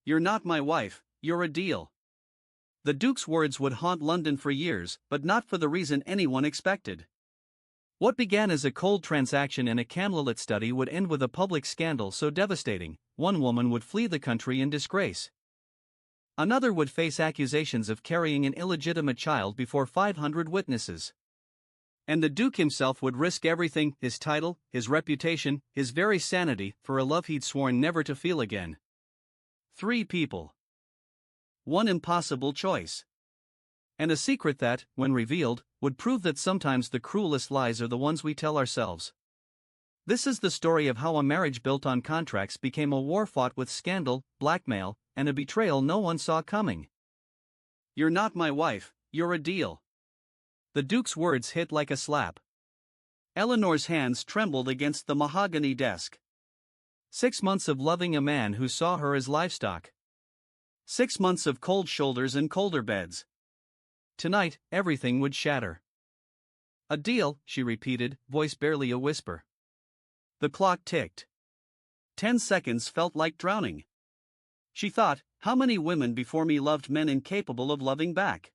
You're not my wife, you're a deal. The Duke's words would haunt London for years, but not for the reason anyone expected. What began as a cold transaction in a candlelit study would end with a public scandal so devastating, one woman would flee the country in disgrace. Another would face accusations of carrying an illegitimate child before 500 witnesses. And the Duke himself would risk everything, his title, his reputation, his very sanity, for a love he'd sworn never to feel again. 3 people. One impossible choice. And a secret that, when revealed, would prove that sometimes the cruelest lies are the ones we tell ourselves. This is the story of how a marriage built on contracts became a war fought with scandal, blackmail, and a betrayal no one saw coming. You're not my wife, you're a deal. The Duke's words hit like a slap. Eleanor's hands trembled against the mahogany desk. 6 months of loving a man who saw her as livestock. 6 months of cold shoulders and colder beds. Tonight, everything would shatter. A deal, she repeated, voice barely a whisper. The clock ticked. 10 seconds felt like drowning. She thought, how many women before me loved men incapable of loving back?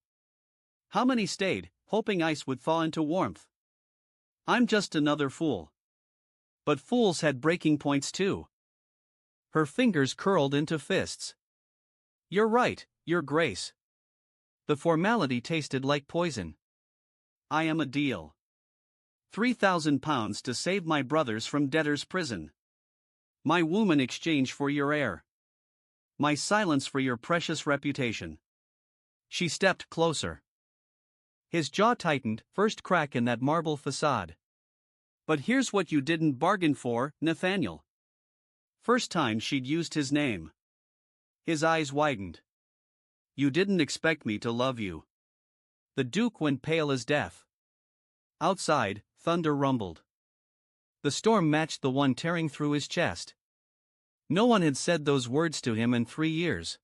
How many stayed, hoping ice would thaw into warmth? I'm just another fool. But fools had breaking points too. Her fingers curled into fists. You're right, Your Grace. The formality tasted like poison. I am a deal. £3,000 to save my brothers from debtor's prison. My womb in exchange for your heir. My silence for your precious reputation. She stepped closer. His jaw tightened, first crack in that marble facade. But here's what you didn't bargain for, Nathaniel. First time she'd used his name. His eyes widened. You didn't expect me to love you. The Duke went pale as death. Outside, thunder rumbled. The storm matched the one tearing through his chest. No one had said those words to him in 3 years.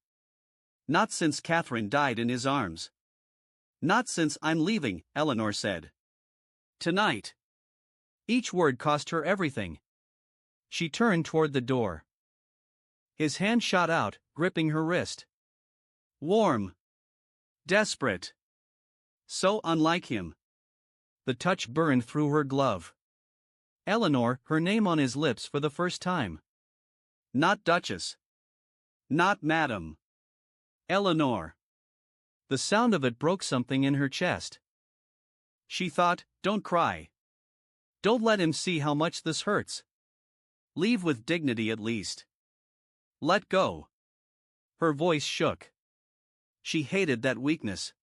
Not since Catherine died in his arms. Not since I'm leaving, Eleanor said. Tonight. Each word cost her everything. She turned toward the door. His hand shot out, gripping her wrist. Warm. Desperate. So unlike him. The touch burned through her glove. Eleanor, her name on his lips for the first time. Not Duchess. Not Madam. Eleanor. The sound of it broke something in her chest. She thought, don't cry. Don't let him see how much this hurts. Leave with dignity at least. Let go. Her voice shook. She hated that weakness.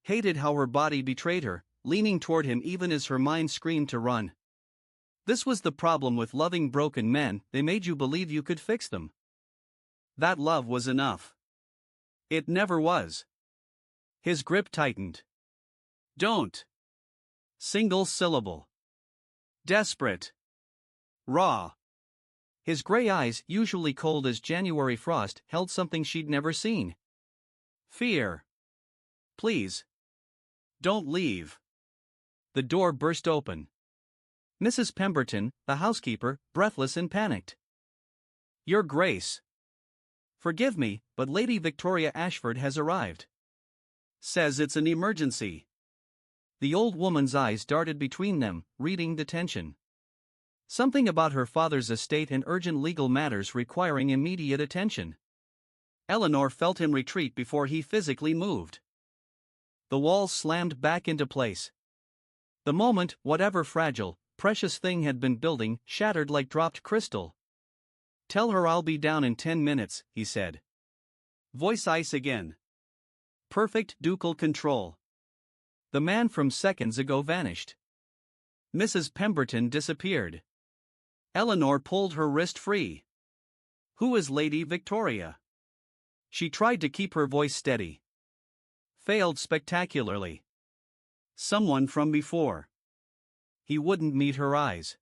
Hated how her body betrayed her, leaning toward him even as her mind screamed to run. This was the problem with loving broken men, they made you believe you could fix them. That love was enough. It never was. His grip tightened. Don't. Single syllable. Desperate. Raw. His gray eyes, usually cold as January frost, held something she'd never seen. Fear. Please. Don't leave. The door burst open. Mrs. Pemberton, the housekeeper, breathless and panicked. Your Grace. Forgive me, but Lady Victoria Ashford has arrived. Says it's an emergency. The old woman's eyes darted between them, reading the tension. Something about her father's estate and urgent legal matters requiring immediate attention. Eleanor felt him retreat before he physically moved. The walls slammed back into place. The moment, whatever fragile, precious thing had been building, shattered like dropped crystal. Tell her I'll be down in 10 minutes, he said. Voice ice again. Perfect ducal control. The man from seconds ago vanished. Mrs. Pemberton disappeared. Eleanor pulled her wrist free. Who is Lady Victoria? She tried to keep her voice steady. Failed spectacularly. Someone from before. He wouldn't meet her eyes.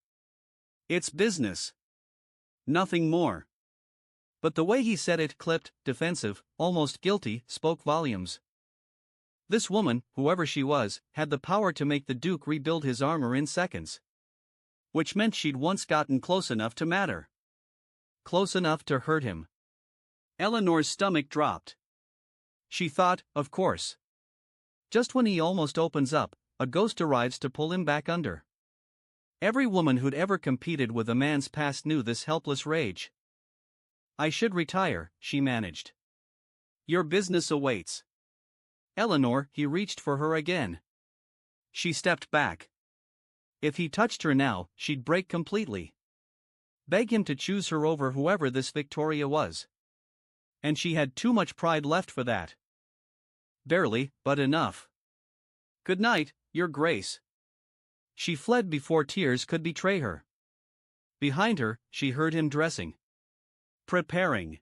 It's business. Nothing more. But the way he said it, clipped, defensive, almost guilty, spoke volumes. This woman, whoever she was, had the power to make the Duke rebuild his armor in seconds. Which meant she'd once gotten close enough to matter. Close enough to hurt him. Eleanor's stomach dropped. She thought, of course. Just when he almost opens up, a ghost arrives to pull him back under. Every woman who'd ever competed with a man's past knew this helpless rage. I should retire, she managed. Your business awaits. Eleanor, he reached for her again. She stepped back. If he touched her now, she'd break completely. Beg him to choose her over whoever this Victoria was. And she had too much pride left for that. Barely, but enough. Good night, Your Grace. She fled before tears could betray her. Behind her, she heard him dressing. Preparing.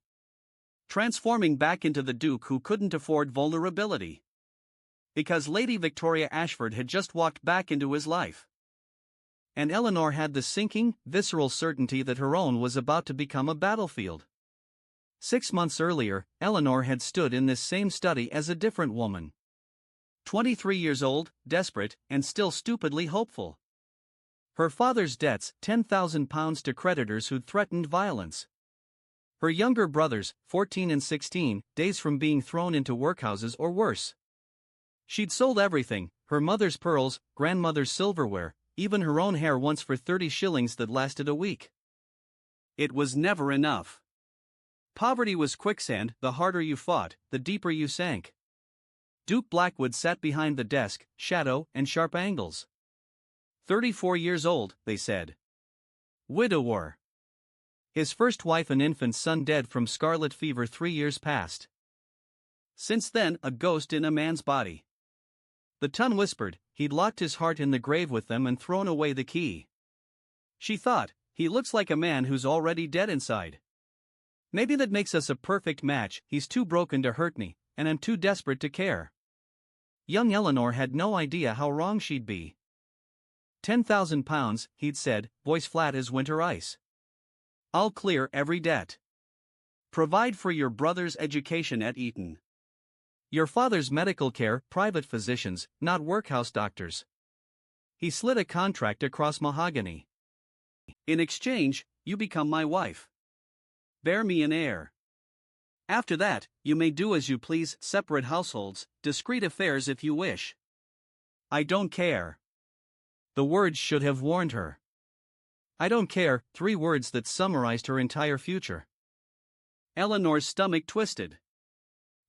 Transforming back into the Duke who couldn't afford vulnerability. Because Lady Victoria Ashford had just walked back into his life. And Eleanor had the sinking, visceral certainty that her own was about to become a battlefield. 6 months earlier, Eleanor had stood in this same study as a different woman. 23 years old, desperate, and still stupidly hopeful. Her father's debts, £10,000 to creditors who'd threatened violence. Her younger brothers, 14 and 16, days from being thrown into workhouses or worse. She'd sold everything, her mother's pearls, grandmother's silverware, even her own hair once for 30 shillings that lasted a week. It was never enough. Poverty was quicksand, the harder you fought, the deeper you sank. Duke Blackwood sat behind the desk, shadow and sharp angles. 34 years old, they said. Widower. His first wife and infant son dead from scarlet fever 3 years past. Since then, a ghost in a man's body. The ton whispered, he'd locked his heart in the grave with them and thrown away the key. She thought, he looks like a man who's already dead inside. Maybe that makes us a perfect match, he's too broken to hurt me, and I'm too desperate to care. Young Eleanor had no idea how wrong she'd be. £10,000, he'd said, voice flat as winter ice. I'll clear every debt. Provide for your brother's education at Eton. Your father's medical care, private physicians, not workhouse doctors. He slid a contract across mahogany. In exchange, you become my wife. Bear me an heir. After that, you may do as you please, separate households, discreet affairs if you wish. I don't care. The words should have warned her. I don't care, 3 words that summarized her entire future. Eleanor's stomach twisted.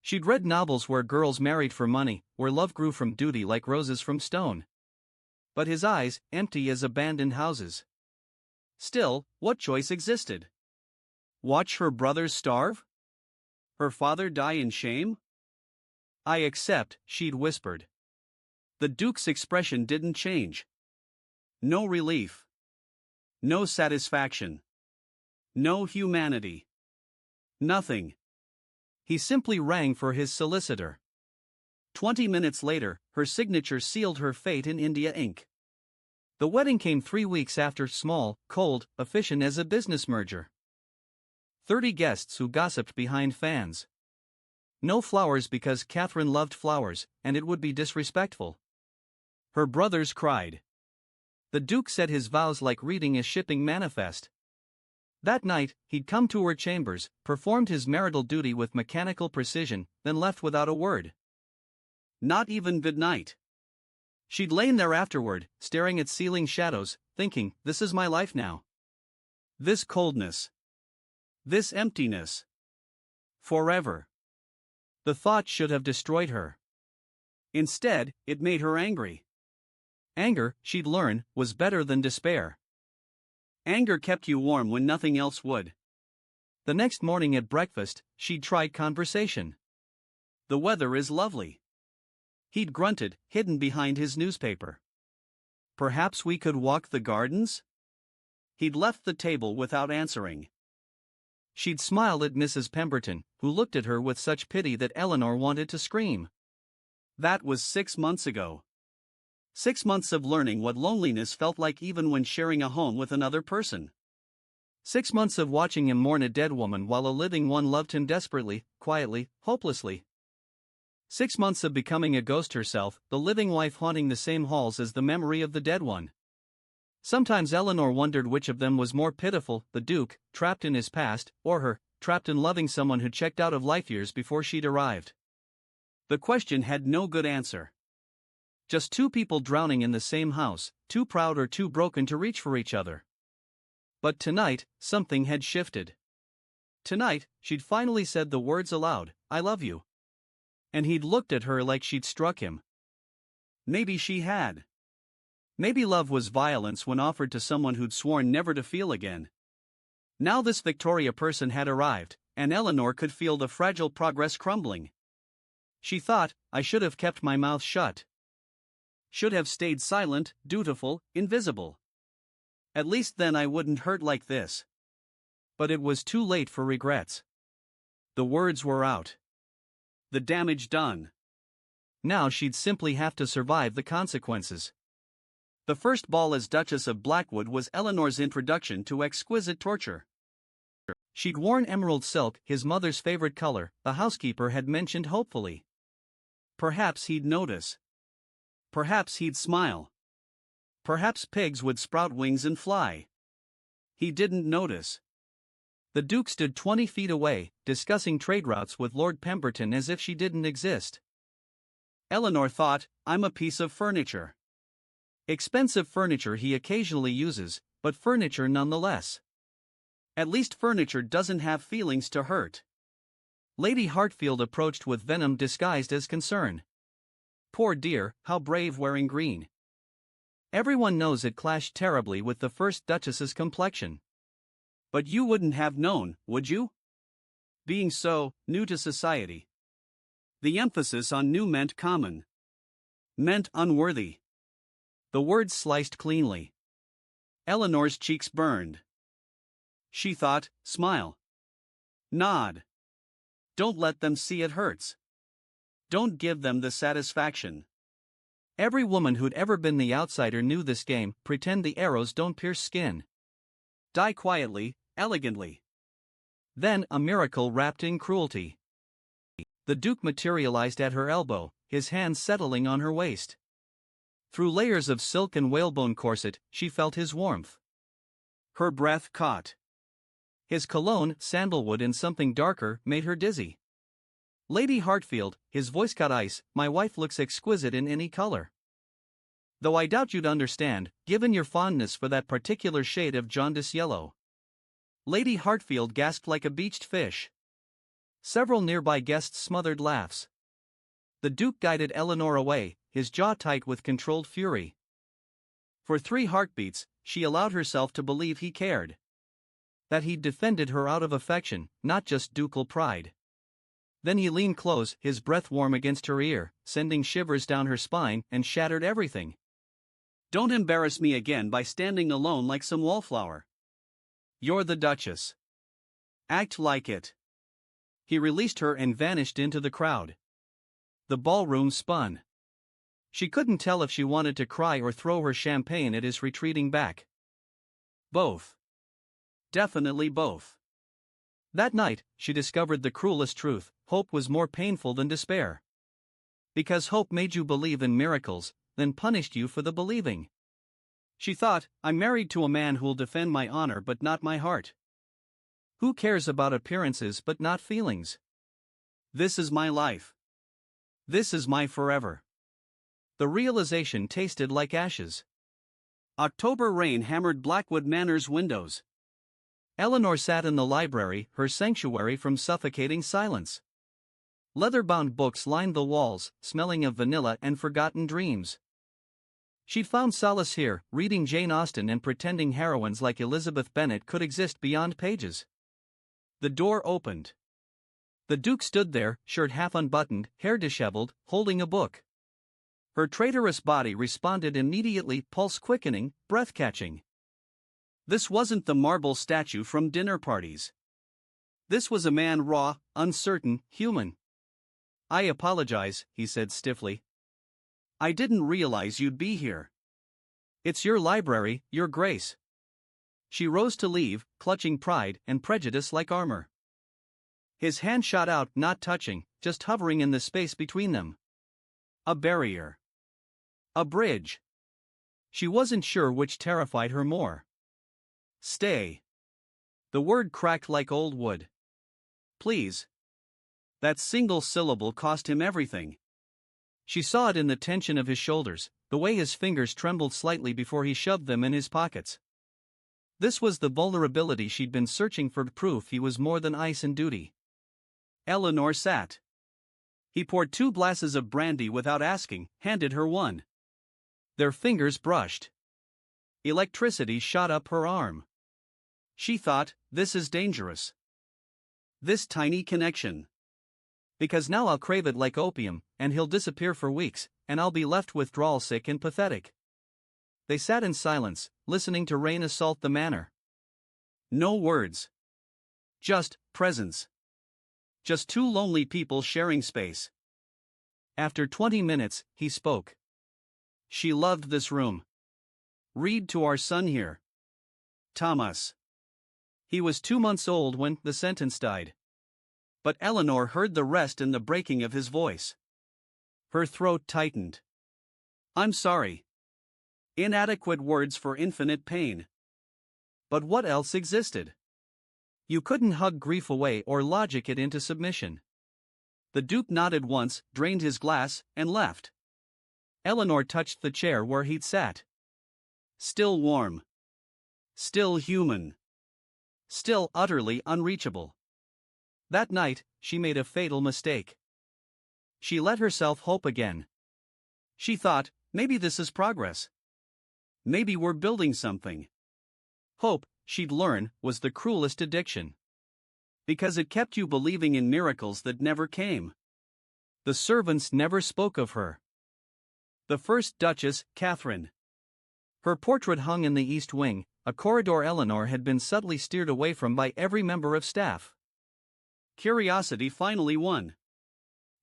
She'd read novels where girls married for money, where love grew from duty like roses from stone. But his eyes, empty as abandoned houses. Still, what choice existed? Watch her brothers starve? Her father die in shame? I accept, she'd whispered. The Duke's expression didn't change. No relief. No satisfaction. No humanity. Nothing. He simply rang for his solicitor. 20 minutes later, her signature sealed her fate in India ink. The wedding came 3 weeks after, small, cold, efficient as a business merger. 30 guests who gossiped behind fans. No flowers because Catherine loved flowers, and it would be disrespectful. Her brothers cried. The Duke said his vows like reading a shipping manifest. That night, he'd come to her chambers, performed his marital duty with mechanical precision, then left without a word. Not even good night. She'd lain there afterward, staring at ceiling shadows, thinking, this is my life now. This coldness. This emptiness. Forever. The thought should have destroyed her. Instead, it made her angry. Anger, she'd learn, was better than despair. Anger kept you warm when nothing else would. The next morning at breakfast, she'd tried conversation. The weather is lovely. He'd grunted, hidden behind his newspaper. Perhaps we could walk the gardens? He'd left the table without answering. She'd smiled at Mrs. Pemberton, who looked at her with such pity that Eleanor wanted to scream. That was 6 months ago. 6 months of learning what loneliness felt like even when sharing a home with another person. 6 months of watching him mourn a dead woman while a living one loved him desperately, quietly, hopelessly. 6 months of becoming a ghost herself, the living wife haunting the same halls as the memory of the dead one. Sometimes Eleanor wondered which of them was more pitiful, the Duke, trapped in his past, or her, trapped in loving someone who checked out of life years before she'd arrived. The question had no good answer. Just two people drowning in the same house, too proud or too broken to reach for each other. But tonight, something had shifted. Tonight, she'd finally said the words aloud, "I love you." And he'd looked at her like she'd struck him. Maybe she had. Maybe love was violence when offered to someone who'd sworn never to feel again. Now this Victoria person had arrived, and Eleanor could feel the fragile progress crumbling. She thought, I should have kept my mouth shut. Should have stayed silent, dutiful, invisible. At least then I wouldn't hurt like this. But it was too late for regrets. The words were out. The damage done. Now she'd simply have to survive the consequences. The first ball as Duchess of Blackwood was Eleanor's introduction to exquisite torture. She'd worn emerald silk, his mother's favorite color, the housekeeper had mentioned hopefully. Perhaps he'd notice. Perhaps he'd smile. Perhaps pigs would sprout wings and fly. He didn't notice. The Duke stood 20 feet away, discussing trade routes with Lord Pemberton as if she didn't exist. Eleanor thought, I'm a piece of furniture. Expensive furniture he occasionally uses, but furniture nonetheless. At least furniture doesn't have feelings to hurt. Lady Hartfield approached with venom disguised as concern. Poor dear, how brave wearing green. Everyone knows it clashed terribly with the first Duchess's complexion. But you wouldn't have known, would you? Being so new to society. The emphasis on new meant common. Meant unworthy. The words sliced cleanly. Eleanor's cheeks burned. She thought, smile. Nod. Don't let them see it hurts. Don't give them the satisfaction. Every woman who'd ever been the outsider knew this game, pretend the arrows don't pierce skin. Die quietly, elegantly. Then a miracle wrapped in cruelty. The Duke materialized at her elbow, his hands settling on her waist. Through layers of silk and whalebone corset, she felt his warmth. Her breath caught. His cologne, sandalwood and something darker, made her dizzy. Lady Hartfield, his voice caught ice, my wife looks exquisite in any color. Though I doubt you'd understand, given your fondness for that particular shade of jaundice yellow. Lady Hartfield gasped like a beached fish. Several nearby guests smothered laughs. The Duke guided Eleanor away, his jaw tight with controlled fury. For 3 heartbeats, she allowed herself to believe he cared. That he'd defended her out of affection, not just ducal pride. Then he leaned close, his breath warm against her ear, sending shivers down her spine, and shattered everything. Don't embarrass me again by standing alone like some wallflower. You're the Duchess. Act like it. He released her and vanished into the crowd. The ballroom spun. She couldn't tell if she wanted to cry or throw her champagne at his retreating back. Both. Definitely both. That night, she discovered the cruelest truth: hope was more painful than despair. Because hope made you believe in miracles, then punished you for the believing. She thought, I'm married to a man who'll defend my honor but not my heart. Who cares about appearances but not feelings? This is my life. This is my forever. The realization tasted like ashes. October rain hammered Blackwood Manor's windows. Eleanor sat in the library, her sanctuary from suffocating silence. Leather-bound books lined the walls, smelling of vanilla and forgotten dreams. She'd found solace here, reading Jane Austen and pretending heroines like Elizabeth Bennet could exist beyond pages. The door opened. The Duke stood there, shirt half unbuttoned, hair disheveled, holding a book. Her traitorous body responded immediately, pulse quickening, breath catching. This wasn't the marble statue from dinner parties. This was a man raw, uncertain, human. I apologize, he said stiffly. I didn't realize you'd be here. It's your library, Your Grace. She rose to leave, clutching pride and prejudice like armor. His hand shot out, not touching, just hovering in the space between them. A barrier. A bridge. She wasn't sure which terrified her more. Stay. The word cracked like old wood. please. That single syllable cost him everything. She saw it in the tension of his shoulders, the way his fingers trembled slightly before he shoved them in his pockets. This was the vulnerability she'd been searching for, proof he was more than ice and duty. Eleanor sat. He poured 2 glasses of brandy without asking, handed her one. Their fingers brushed. Electricity shot up her arm. She thought, this is dangerous. This tiny connection. Because now I'll crave it like opium, and he'll disappear for weeks, and I'll be left withdrawal sick and pathetic. They sat in silence, listening to rain assault the manor. No words. Just presence. Just 2 lonely people sharing space. After 20 minutes, he spoke. She loved this room. Read to our son here. Thomas. He was 2 months old when the sentence died. But Eleanor heard the rest in the breaking of his voice. Her throat tightened. I'm sorry. Inadequate words for infinite pain. But what else existed? You couldn't hug grief away or logic it into submission. The Duke nodded once, drained his glass, and left. Eleanor touched the chair where he'd sat. Still warm. Still human. Still utterly unreachable. That night, she made a fatal mistake. She let herself hope again. She thought, maybe this is progress. Maybe we're building something. Hope, she'd learn, was the cruelest addiction. Because it kept you believing in miracles that never came. The servants never spoke of her. The first Duchess, Catherine. Her portrait hung in the East Wing, a corridor Eleanor had been subtly steered away from by every member of staff. Curiosity finally won.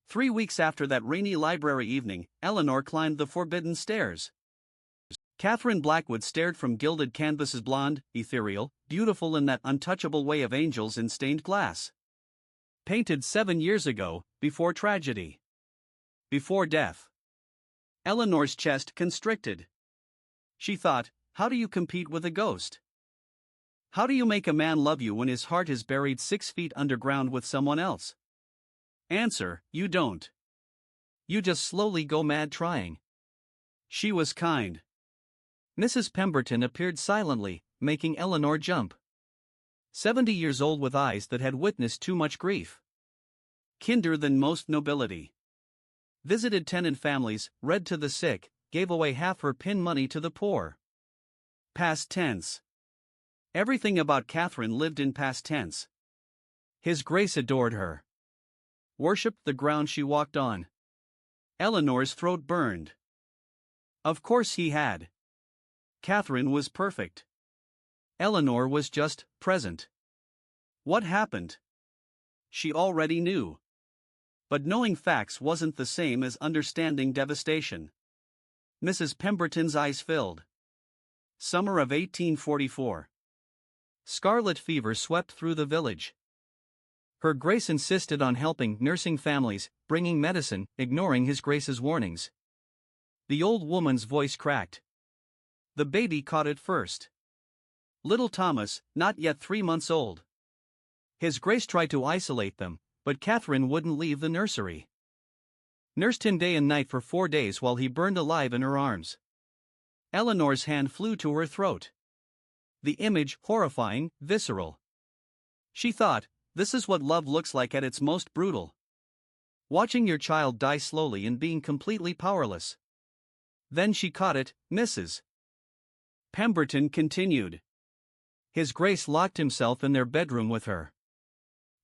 3 weeks after that rainy library evening, Eleanor climbed the forbidden stairs. Catherine Blackwood stared from gilded canvases, blonde, ethereal, beautiful in that untouchable way of angels in stained glass. Painted 7 years ago, before tragedy. Before death. Eleanor's chest constricted. She thought, how do you compete with a ghost? How do you make a man love you when his heart is buried 6 feet underground with someone else? Answer, you don't. You just slowly go mad trying. She was kind. Mrs. Pemberton appeared silently, making Eleanor jump. 70 years old with eyes that had witnessed too much grief. Kinder than most nobility. Visited tenant families, read to the sick, gave away half her pin money to the poor. Past tense. Everything about Catherine lived in past tense. His Grace adored her. Worshipped the ground she walked on. Eleanor's throat burned. Of course he had. Catherine was perfect. Eleanor was just present. What happened? She already knew. But knowing facts wasn't the same as understanding devastation. Mrs. Pemberton's eyes filled. Summer of 1844. Scarlet fever swept through the village. Her Grace insisted on helping nursing families, bringing medicine, ignoring His Grace's warnings. The old woman's voice cracked. The baby caught it first. Little Thomas, not yet 3 months old. His Grace tried to isolate them, but Catherine wouldn't leave the nursery. Nursed him day and night for 4 days while he burned alive in her arms. Eleanor's hand flew to her throat. The image horrifying, visceral. She thought, this is what love looks like at its most brutal. Watching your child die slowly and being completely powerless. Then she caught it, Mrs. Pemberton continued. His Grace locked himself in their bedroom with her.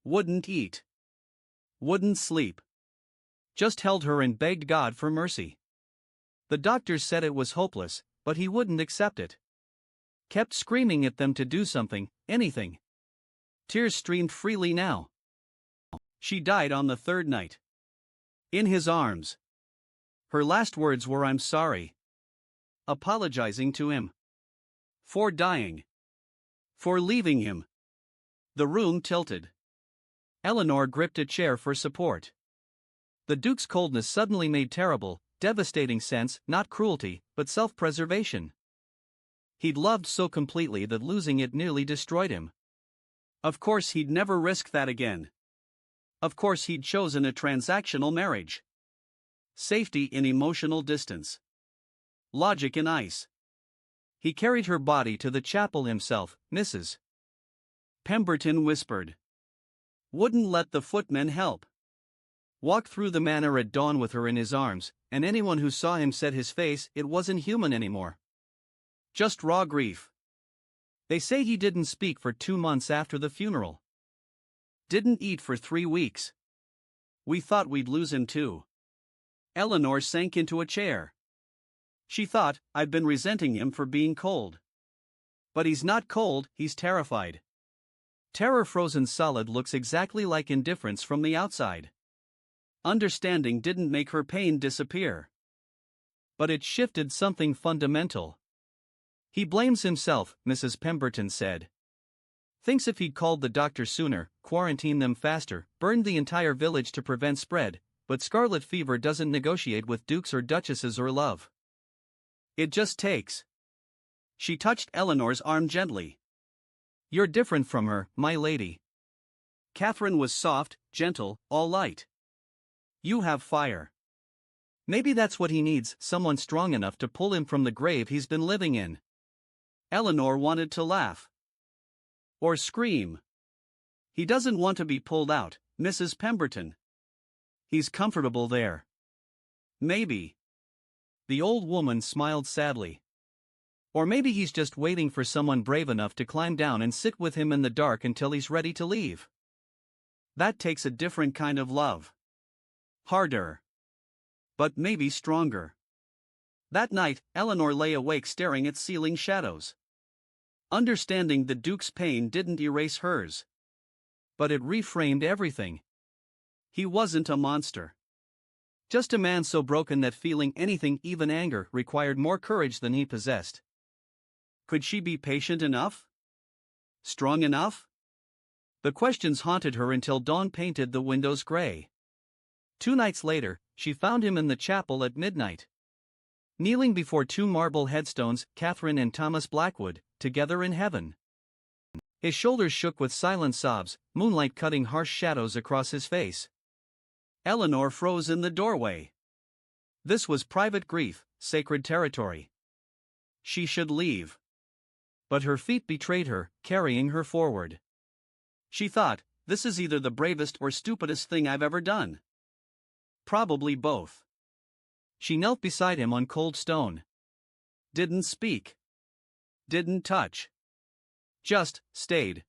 Wouldn't eat. Wouldn't sleep. Just held her and begged God for mercy. The doctors said it was hopeless, but he wouldn't accept it. Kept screaming at them to do something, anything. Tears streamed freely now. She died on the 3rd night. In his arms. Her last words were, I'm sorry. Apologizing to him. For dying. For leaving him. The room tilted. Eleanor gripped a chair for support. The Duke's coldness suddenly made terrible, devastating sense, not cruelty, but self-preservation. He'd loved so completely that losing it nearly destroyed him. Of course he'd never risk that again. Of course he'd chosen a transactional marriage. Safety in emotional distance. Logic in ice. He carried her body to the chapel himself, Mrs. Pemberton whispered. Wouldn't let the footmen help. Walked through the manor at dawn with her in his arms, and anyone who saw him said his face, it wasn't human anymore. Just raw grief. They say he didn't speak for 2 months after the funeral. Didn't eat for 3 weeks. We thought we'd lose him too. Eleanor sank into a chair. She thought, I'd been resenting him for being cold. But he's not cold, he's terrified. Terror frozen solid looks exactly like indifference from the outside. Understanding didn't make her pain disappear. But it shifted something fundamental. He blames himself, Mrs. Pemberton said. Thinks if he'd called the doctor sooner, quarantined them faster, burned the entire village to prevent spread, but scarlet fever doesn't negotiate with dukes or duchesses or love. It just takes. She touched Eleanor's arm gently. You're different from her, my lady. Catherine was soft, gentle, all light. You have fire. Maybe that's what he needs, someone strong enough to pull him from the grave he's been living in. Eleanor wanted to laugh. Or scream. He doesn't want to be pulled out, Mrs. Pemberton. He's comfortable there. Maybe. The old woman smiled sadly. Or maybe he's just waiting for someone brave enough to climb down and sit with him in the dark until he's ready to leave. That takes a different kind of love. Harder. But maybe stronger. That night, Eleanor lay awake staring at ceiling shadows. Understanding the Duke's pain didn't erase hers. But it reframed everything. He wasn't a monster. Just a man so broken that feeling anything, even anger, required more courage than he possessed. Could she be patient enough? Strong enough? The questions haunted her until dawn painted the windows gray. 2 nights later, she found him in the chapel at midnight. Kneeling before 2 marble headstones, Catherine and Thomas Blackwood, together in heaven. His shoulders shook with silent sobs, moonlight cutting harsh shadows across his face. Eleanor froze in the doorway. This was private grief, sacred territory. She should leave. But her feet betrayed her, carrying her forward. She thought, this is either the bravest or stupidest thing I've ever done. Probably both. She knelt beside him on cold stone. Didn't speak. Didn't touch. Just stayed.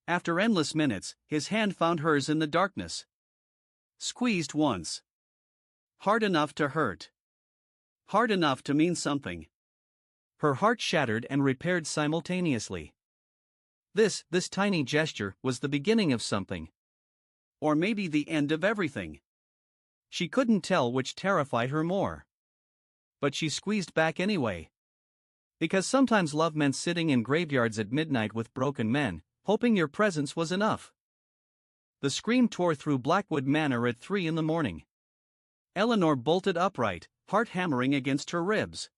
After endless minutes, his hand found hers in the darkness. Squeezed once. Hard enough to hurt. Hard enough to mean something. Her heart shattered and repaired simultaneously. This tiny gesture was the beginning of something. Or maybe the end of everything. She couldn't tell which terrified her more. But she squeezed back anyway. Because sometimes love meant sitting in graveyards at midnight with broken men, hoping your presence was enough. The scream tore through Blackwood Manor at 3 in the morning. Eleanor bolted upright, heart hammering against her ribs.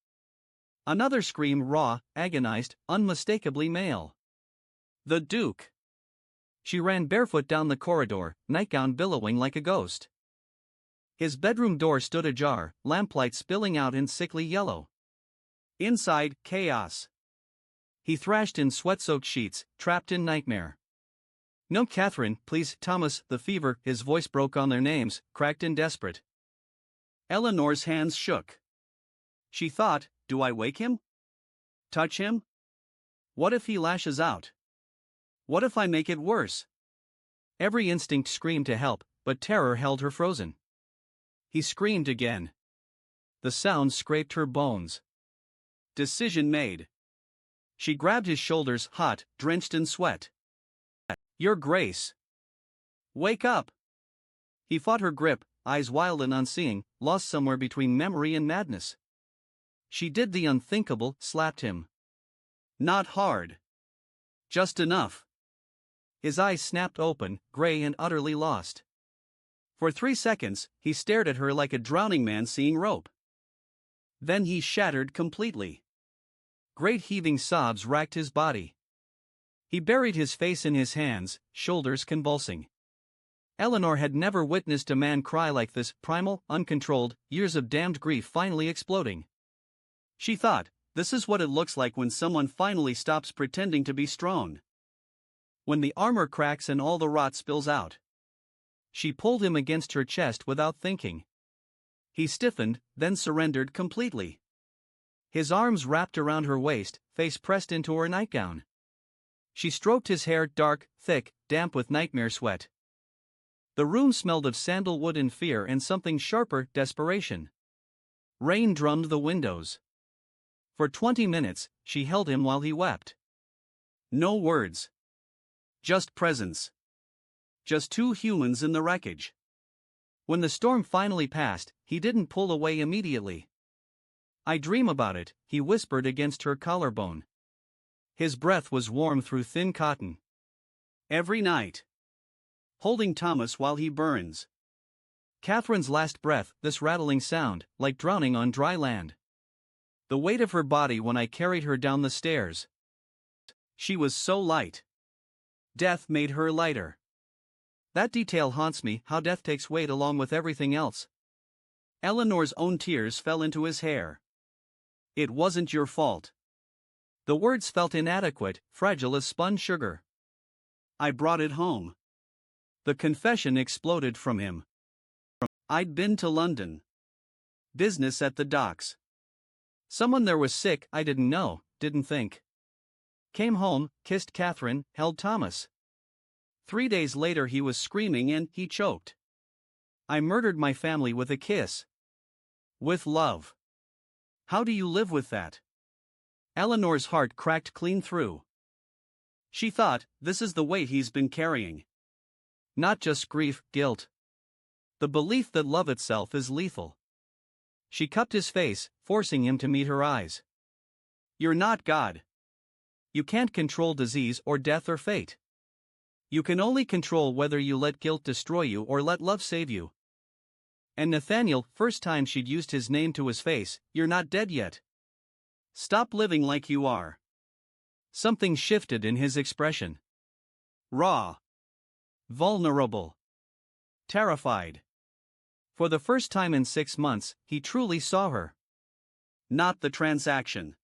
Another scream, raw, agonized, unmistakably male. The Duke. She ran barefoot down the corridor, nightgown billowing like a ghost. His bedroom door stood ajar, lamplight spilling out in sickly yellow. Inside, chaos. He thrashed in sweat-soaked sheets, trapped in nightmare. No, Catherine, please, Thomas, the fever, his voice broke on their names, cracked and desperate. Eleanor's hands shook. She thought, do I wake him? Touch him? What if he lashes out? What if I make it worse? Every instinct screamed to help, but terror held her frozen. He screamed again. The sound scraped her bones. Decision made. She grabbed his shoulders, hot, drenched in sweat. Your Grace. Wake up. He fought her grip, eyes wild and unseeing, lost somewhere between memory and madness. She did the unthinkable, slapped him. Not hard. Just enough. His eyes snapped open, gray and utterly lost. For 3 seconds, he stared at her like a drowning man seeing rope. Then he shattered completely. Great heaving sobs racked his body. He buried his face in his hands, shoulders convulsing. Eleanor had never witnessed a man cry like this, primal, uncontrolled, years of damned grief finally exploding. She thought, this is what it looks like when someone finally stops pretending to be strong. When the armor cracks and all the rot spills out. She pulled him against her chest without thinking. He stiffened, then surrendered completely. His arms wrapped around her waist, face pressed into her nightgown. She stroked his hair, dark, thick, damp with nightmare sweat. The room smelled of sandalwood and fear and something sharper, desperation. Rain drummed the windows. For 20 minutes, she held him while he wept. No words. Just presence. Just two humans in the wreckage. When the storm finally passed, he didn't pull away immediately. I dream about it, he whispered against her collarbone. His breath was warm through thin cotton. Every night. Holding Thomas while he burns. Catherine's last breath, this rattling sound, like drowning on dry land. The weight of her body when I carried her down the stairs. She was so light. Death made her lighter. That detail haunts me, how death takes weight along with everything else. Eleanor's own tears fell into his hair. It wasn't your fault. The words felt inadequate, fragile as spun sugar. I brought it home. The confession exploded from him. I'd been to London. Business at the docks. Someone there was sick, I didn't know, didn't think. Came home, kissed Catherine, held Thomas. 3 days later he was screaming and he choked. I murdered my family with a kiss. With love. How do you live with that? Eleanor's heart cracked clean through. She thought, this is the weight he's been carrying. Not just grief, guilt. The belief that love itself is lethal. She cupped his face, forcing him to meet her eyes. You're not God. You can't control disease or death or fate. You can only control whether you let guilt destroy you or let love save you. And Nathaniel, first time she'd used his name to his face, you're not dead yet. Stop living like you are. Something shifted in his expression. Raw. Vulnerable. Terrified. For the first time in 6 months, he truly saw her. Not the transaction.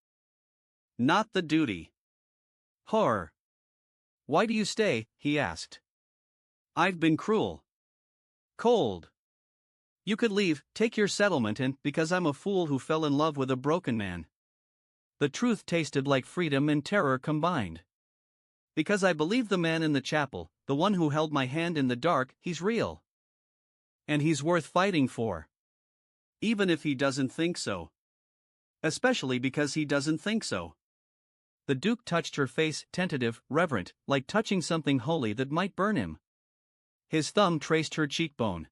Not the duty. Horror. Why do you stay? He asked. I've been cruel. Cold. You could leave, take your settlement and, because I'm a fool who fell in love with a broken man. The truth tasted like freedom and terror combined. Because I believe the man in the chapel, the one who held my hand in the dark, he's real. And he's worth fighting for. Even if he doesn't think so. Especially because he doesn't think so. The Duke touched her face, tentative, reverent, like touching something holy that might burn him. His thumb traced her cheekbone.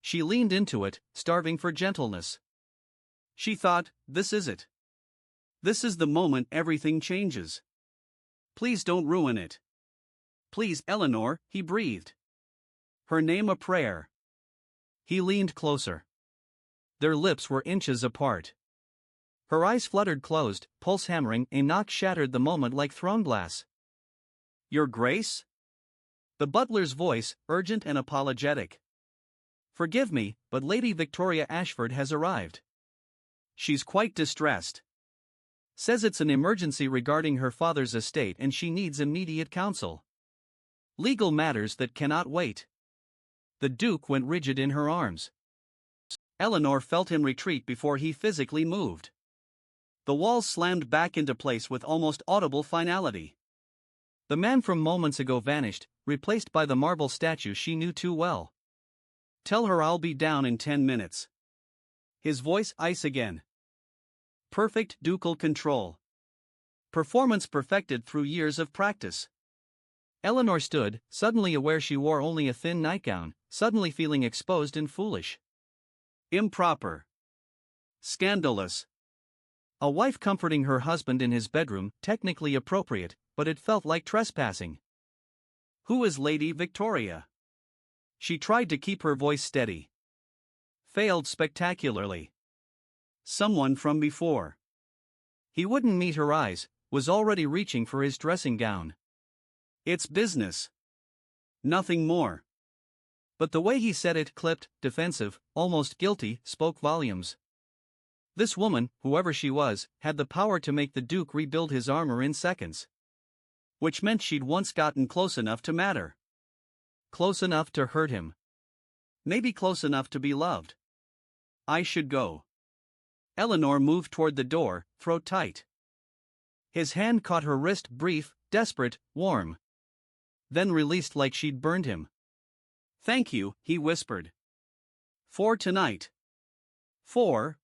She leaned into it, starving for gentleness. She thought, this is it. This is the moment everything changes. Please don't ruin it. Please, Eleanor, he breathed. Her name a prayer. He leaned closer. Their lips were inches apart. Her eyes fluttered closed, pulse hammering, a knock shattered the moment like thrown glass. Your Grace? The butler's voice, urgent and apologetic. Forgive me, but Lady Victoria Ashford has arrived. She's quite distressed. Says it's an emergency regarding her father's estate and she needs immediate counsel. Legal matters that cannot wait. The Duke went rigid in her arms. Eleanor felt him retreat before he physically moved. The walls slammed back into place with almost audible finality. The man from moments ago vanished, replaced by the marble statue she knew too well. Tell her I'll be down in 10 minutes. His voice ice again. Perfect ducal control. Performance perfected through years of practice. Eleanor stood, suddenly aware she wore only a thin nightgown, suddenly feeling exposed and foolish. Improper. Scandalous. A wife comforting her husband in his bedroom, technically appropriate, but it felt like trespassing. Who is Lady Victoria? She tried to keep her voice steady. Failed spectacularly. Someone from before. He wouldn't meet her eyes, was already reaching for his dressing gown. It's business. Nothing more. But the way he said it, clipped, defensive, almost guilty, spoke volumes. This woman, whoever she was, had the power to make the Duke rebuild his armor in seconds. Which meant she'd once gotten close enough to matter. Close enough to hurt him. Maybe close enough to be loved. I should go. Eleanor moved toward the door, throat tight. His hand caught her wrist, brief, desperate, warm. Then released like she'd burned him. Thank you, he whispered. For tonight. For.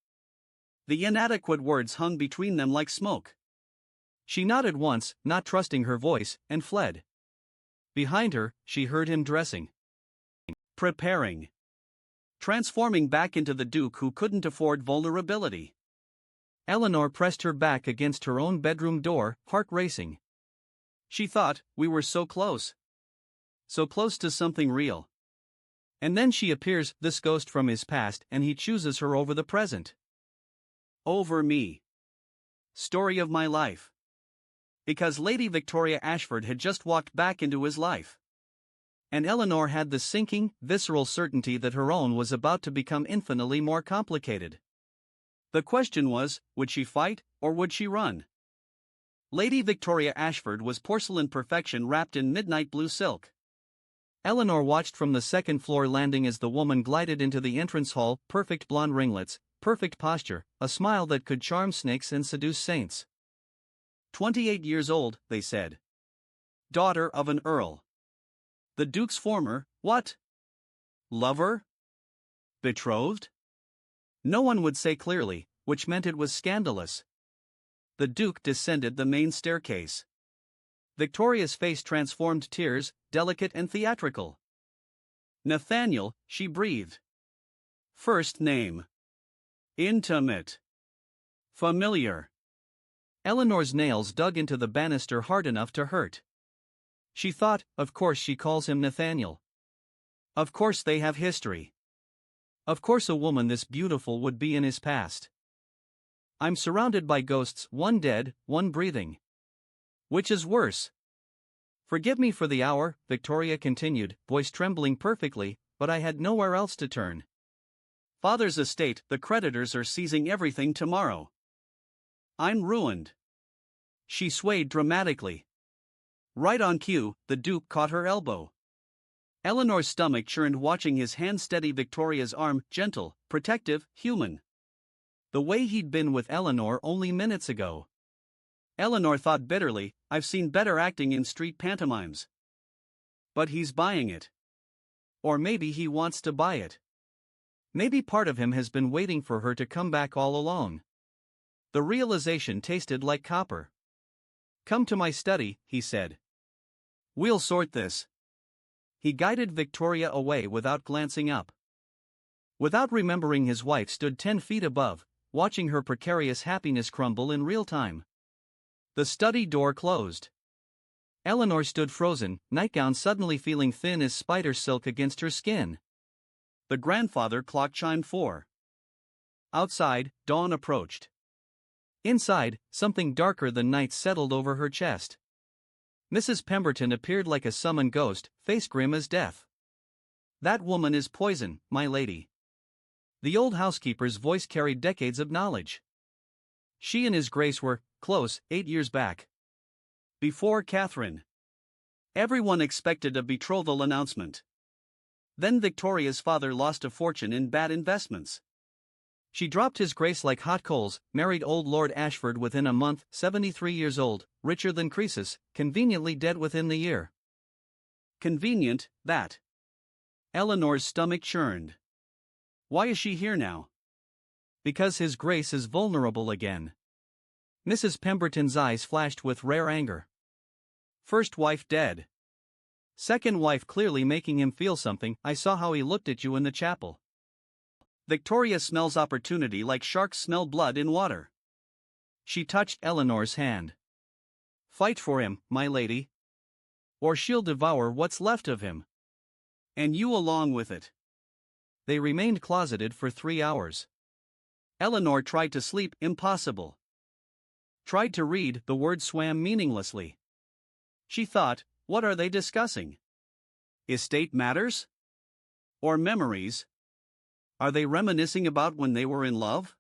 The inadequate words hung between them like smoke. She nodded once, not trusting her voice, and fled. Behind her, she heard him dressing. Preparing. Transforming back into the Duke who couldn't afford vulnerability. Eleanor pressed her back against her own bedroom door, heart racing. She thought, we were so close. So close to something real. And then she appears, this ghost from his past, and he chooses her over the present. Over me. Story of my life. Because Lady Victoria Ashford had just walked back into his life. And Eleanor had the sinking, visceral certainty that her own was about to become infinitely more complicated. The question was, would she fight, or would she run? Lady Victoria Ashford was porcelain perfection wrapped in midnight blue silk. Eleanor watched from the second-floor landing as the woman glided into the entrance hall, perfect blonde ringlets, perfect posture, a smile that could charm snakes and seduce saints. 28 years old, they said. Daughter of an earl. The Duke's former, what? Lover? Betrothed? No one would say clearly, which meant it was scandalous. The Duke descended the main staircase. Victoria's face transformed tears, delicate and theatrical. Nathaniel, she breathed. First name. Intimate. Familiar. Eleanor's nails dug into the banister hard enough to hurt. She thought, of course she calls him Nathaniel. Of course they have history. Of course a woman this beautiful would be in his past. I'm surrounded by ghosts, one dead, one breathing. Which is worse? Forgive me for the hour, Victoria continued, voice trembling perfectly, but I had nowhere else to turn. Father's estate, the creditors are seizing everything tomorrow. I'm ruined. She swayed dramatically. Right on cue, the Duke caught her elbow. Eleanor's stomach churned watching his hand steady Victoria's arm, gentle, protective, human. The way he'd been with Eleanor only minutes ago. Eleanor thought bitterly, I've seen better acting in street pantomimes. But he's buying it. Or maybe he wants to buy it. Maybe part of him has been waiting for her to come back all along. The realization tasted like copper. Come to my study, he said. We'll sort this. He guided Victoria away without glancing up. Without remembering his wife stood 10 feet above, watching her precarious happiness crumble in real time. The study door closed. Eleanor stood frozen, nightgown suddenly feeling thin as spider silk against her skin. The grandfather clock chimed 4. Outside, dawn approached. Inside, something darker than night settled over her chest. Mrs. Pemberton appeared like a summoned ghost, face grim as death. That woman is poison, my lady. The old housekeeper's voice carried decades of knowledge. She and His Grace were close 8 years back. Before Catherine. Everyone expected a betrothal announcement. Then Victoria's father lost a fortune in bad investments. She dropped His Grace like hot coals, married old Lord Ashford within a month, 73 years old, richer than Croesus, conveniently dead within the year. Convenient, that. Eleanor's stomach churned. Why is she here now? Because His Grace is vulnerable again. Mrs. Pemberton's eyes flashed with rare anger. First wife dead. Second wife clearly making him feel something. I saw how he looked at you in the chapel. Victoria smells opportunity like sharks smell blood in water. She touched Eleanor's hand. Fight for him, my lady. Or she'll devour what's left of him. And you along with it. They remained closeted for 3 hours. Eleanor tried to sleep, impossible. Tried to read, the word swam meaninglessly. She thought, what are they discussing? Estate matters? Or memories? Are they reminiscing about when they were in love?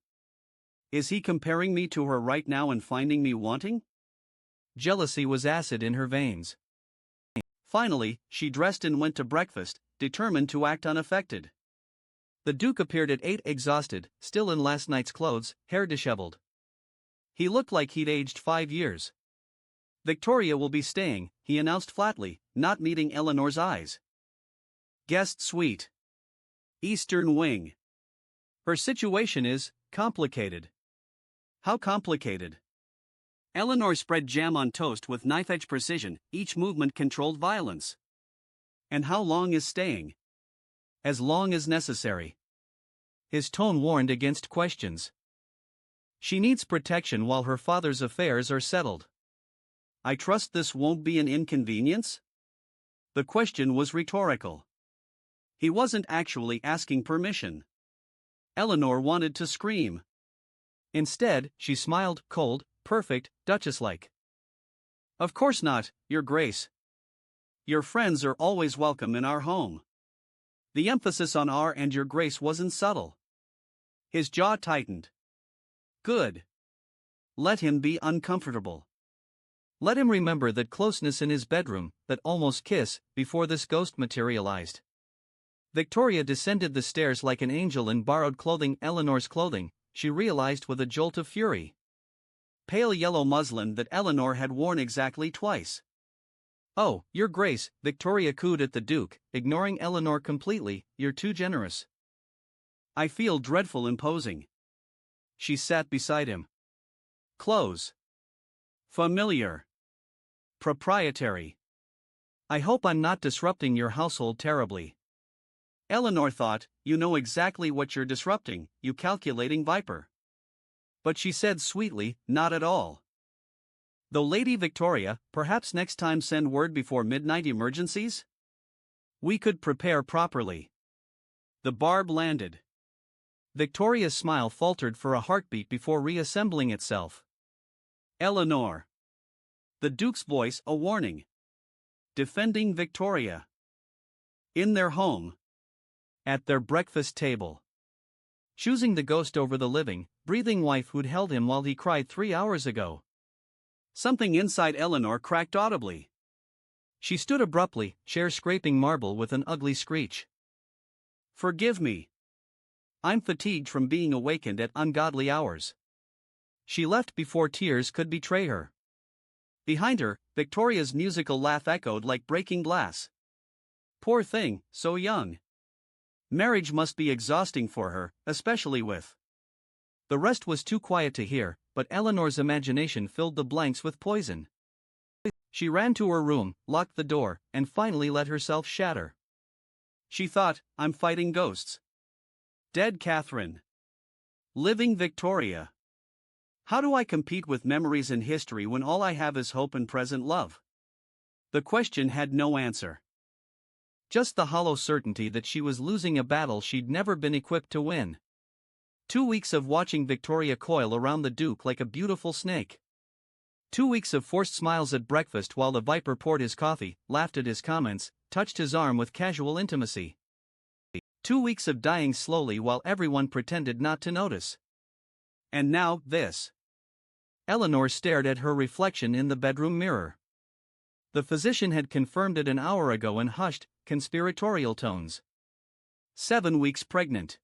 Is he comparing me to her right now and finding me wanting? Jealousy was acid in her veins. Finally, she dressed and went to breakfast, determined to act unaffected. The Duke appeared at 8, exhausted, still in last night's clothes, hair disheveled. He looked like he'd aged 5 years. Victoria will be staying, he announced flatly, not meeting Eleanor's eyes. Guest suite. Eastern wing. Her situation is complicated. How complicated? Eleanor spread jam on toast with knife-edge precision, each movement controlled violence. And how long is staying? As long as necessary. His tone warned against questions. She needs protection while her father's affairs are settled. I trust this won't be an inconvenience? The question was rhetorical. He wasn't actually asking permission. Eleanor wanted to scream. Instead, she smiled, cold, perfect, duchess-like. Of course not, Your Grace. Your friends are always welcome in our home. The emphasis on our and Your Grace wasn't subtle. His jaw tightened. Good. Let him be uncomfortable. Let him remember that closeness in his bedroom, that almost kiss, before this ghost materialized. Victoria descended the stairs like an angel in borrowed clothing, Eleanor's clothing, she realized with a jolt of fury. Pale yellow muslin that Eleanor had worn exactly twice. Oh, Your Grace, Victoria cooed at the Duke, ignoring Eleanor completely, you're too generous. I feel dreadful imposing. She sat beside him. Clothes. Familiar. Proprietary. I hope I'm not disrupting your household terribly. Eleanor thought, you know exactly what you're disrupting, you calculating viper. But she said sweetly, not at all. Though Lady Victoria, perhaps next time send word before midnight emergencies? We could prepare properly. The barb landed. Victoria's smile faltered for a heartbeat before reassembling itself. Eleanor. The Duke's voice a warning. Defending Victoria. In their home. At their breakfast table. Choosing the ghost over the living, breathing wife who'd held him while he cried 3 hours ago. Something inside Eleanor cracked audibly. She stood abruptly, chair scraping marble with an ugly screech. Forgive me. I'm fatigued from being awakened at ungodly hours. She left before tears could betray her. Behind her, Victoria's musical laugh echoed like breaking glass. Poor thing, so young. Marriage must be exhausting for her, especially with. The rest was too quiet to hear, but Eleanor's imagination filled the blanks with poison. She ran to her room, locked the door, and finally let herself shatter. She thought, I'm fighting ghosts. Dead Catherine. Living Victoria. How do I compete with memories and history when all I have is hope and present love? The question had no answer. Just the hollow certainty that she was losing a battle she'd never been equipped to win. 2 weeks of watching Victoria coil around the Duke like a beautiful snake. 2 weeks of forced smiles at breakfast while the Viper poured his coffee, laughed at his comments, touched his arm with casual intimacy. 2 weeks of dying slowly while everyone pretended not to notice. And now, this. Eleanor stared at her reflection in the bedroom mirror. The physician had confirmed it an hour ago in hushed, conspiratorial tones. 7 weeks pregnant.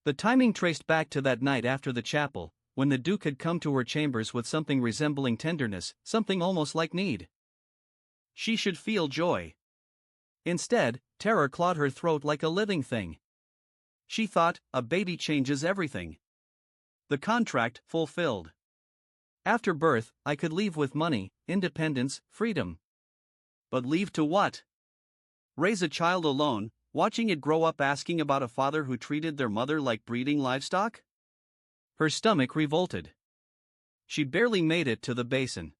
The timing traced back to that night after the chapel, when the Duke had come to her chambers with something resembling tenderness, something almost like need. She should feel joy. Instead, terror clawed her throat like a living thing. She thought, a baby changes everything. The contract fulfilled. After birth, I could leave with money, independence, freedom. But leave to what? Raise a child alone, watching it grow up asking about a father who treated their mother like breeding livestock? Her stomach revolted. She barely made it to the basin.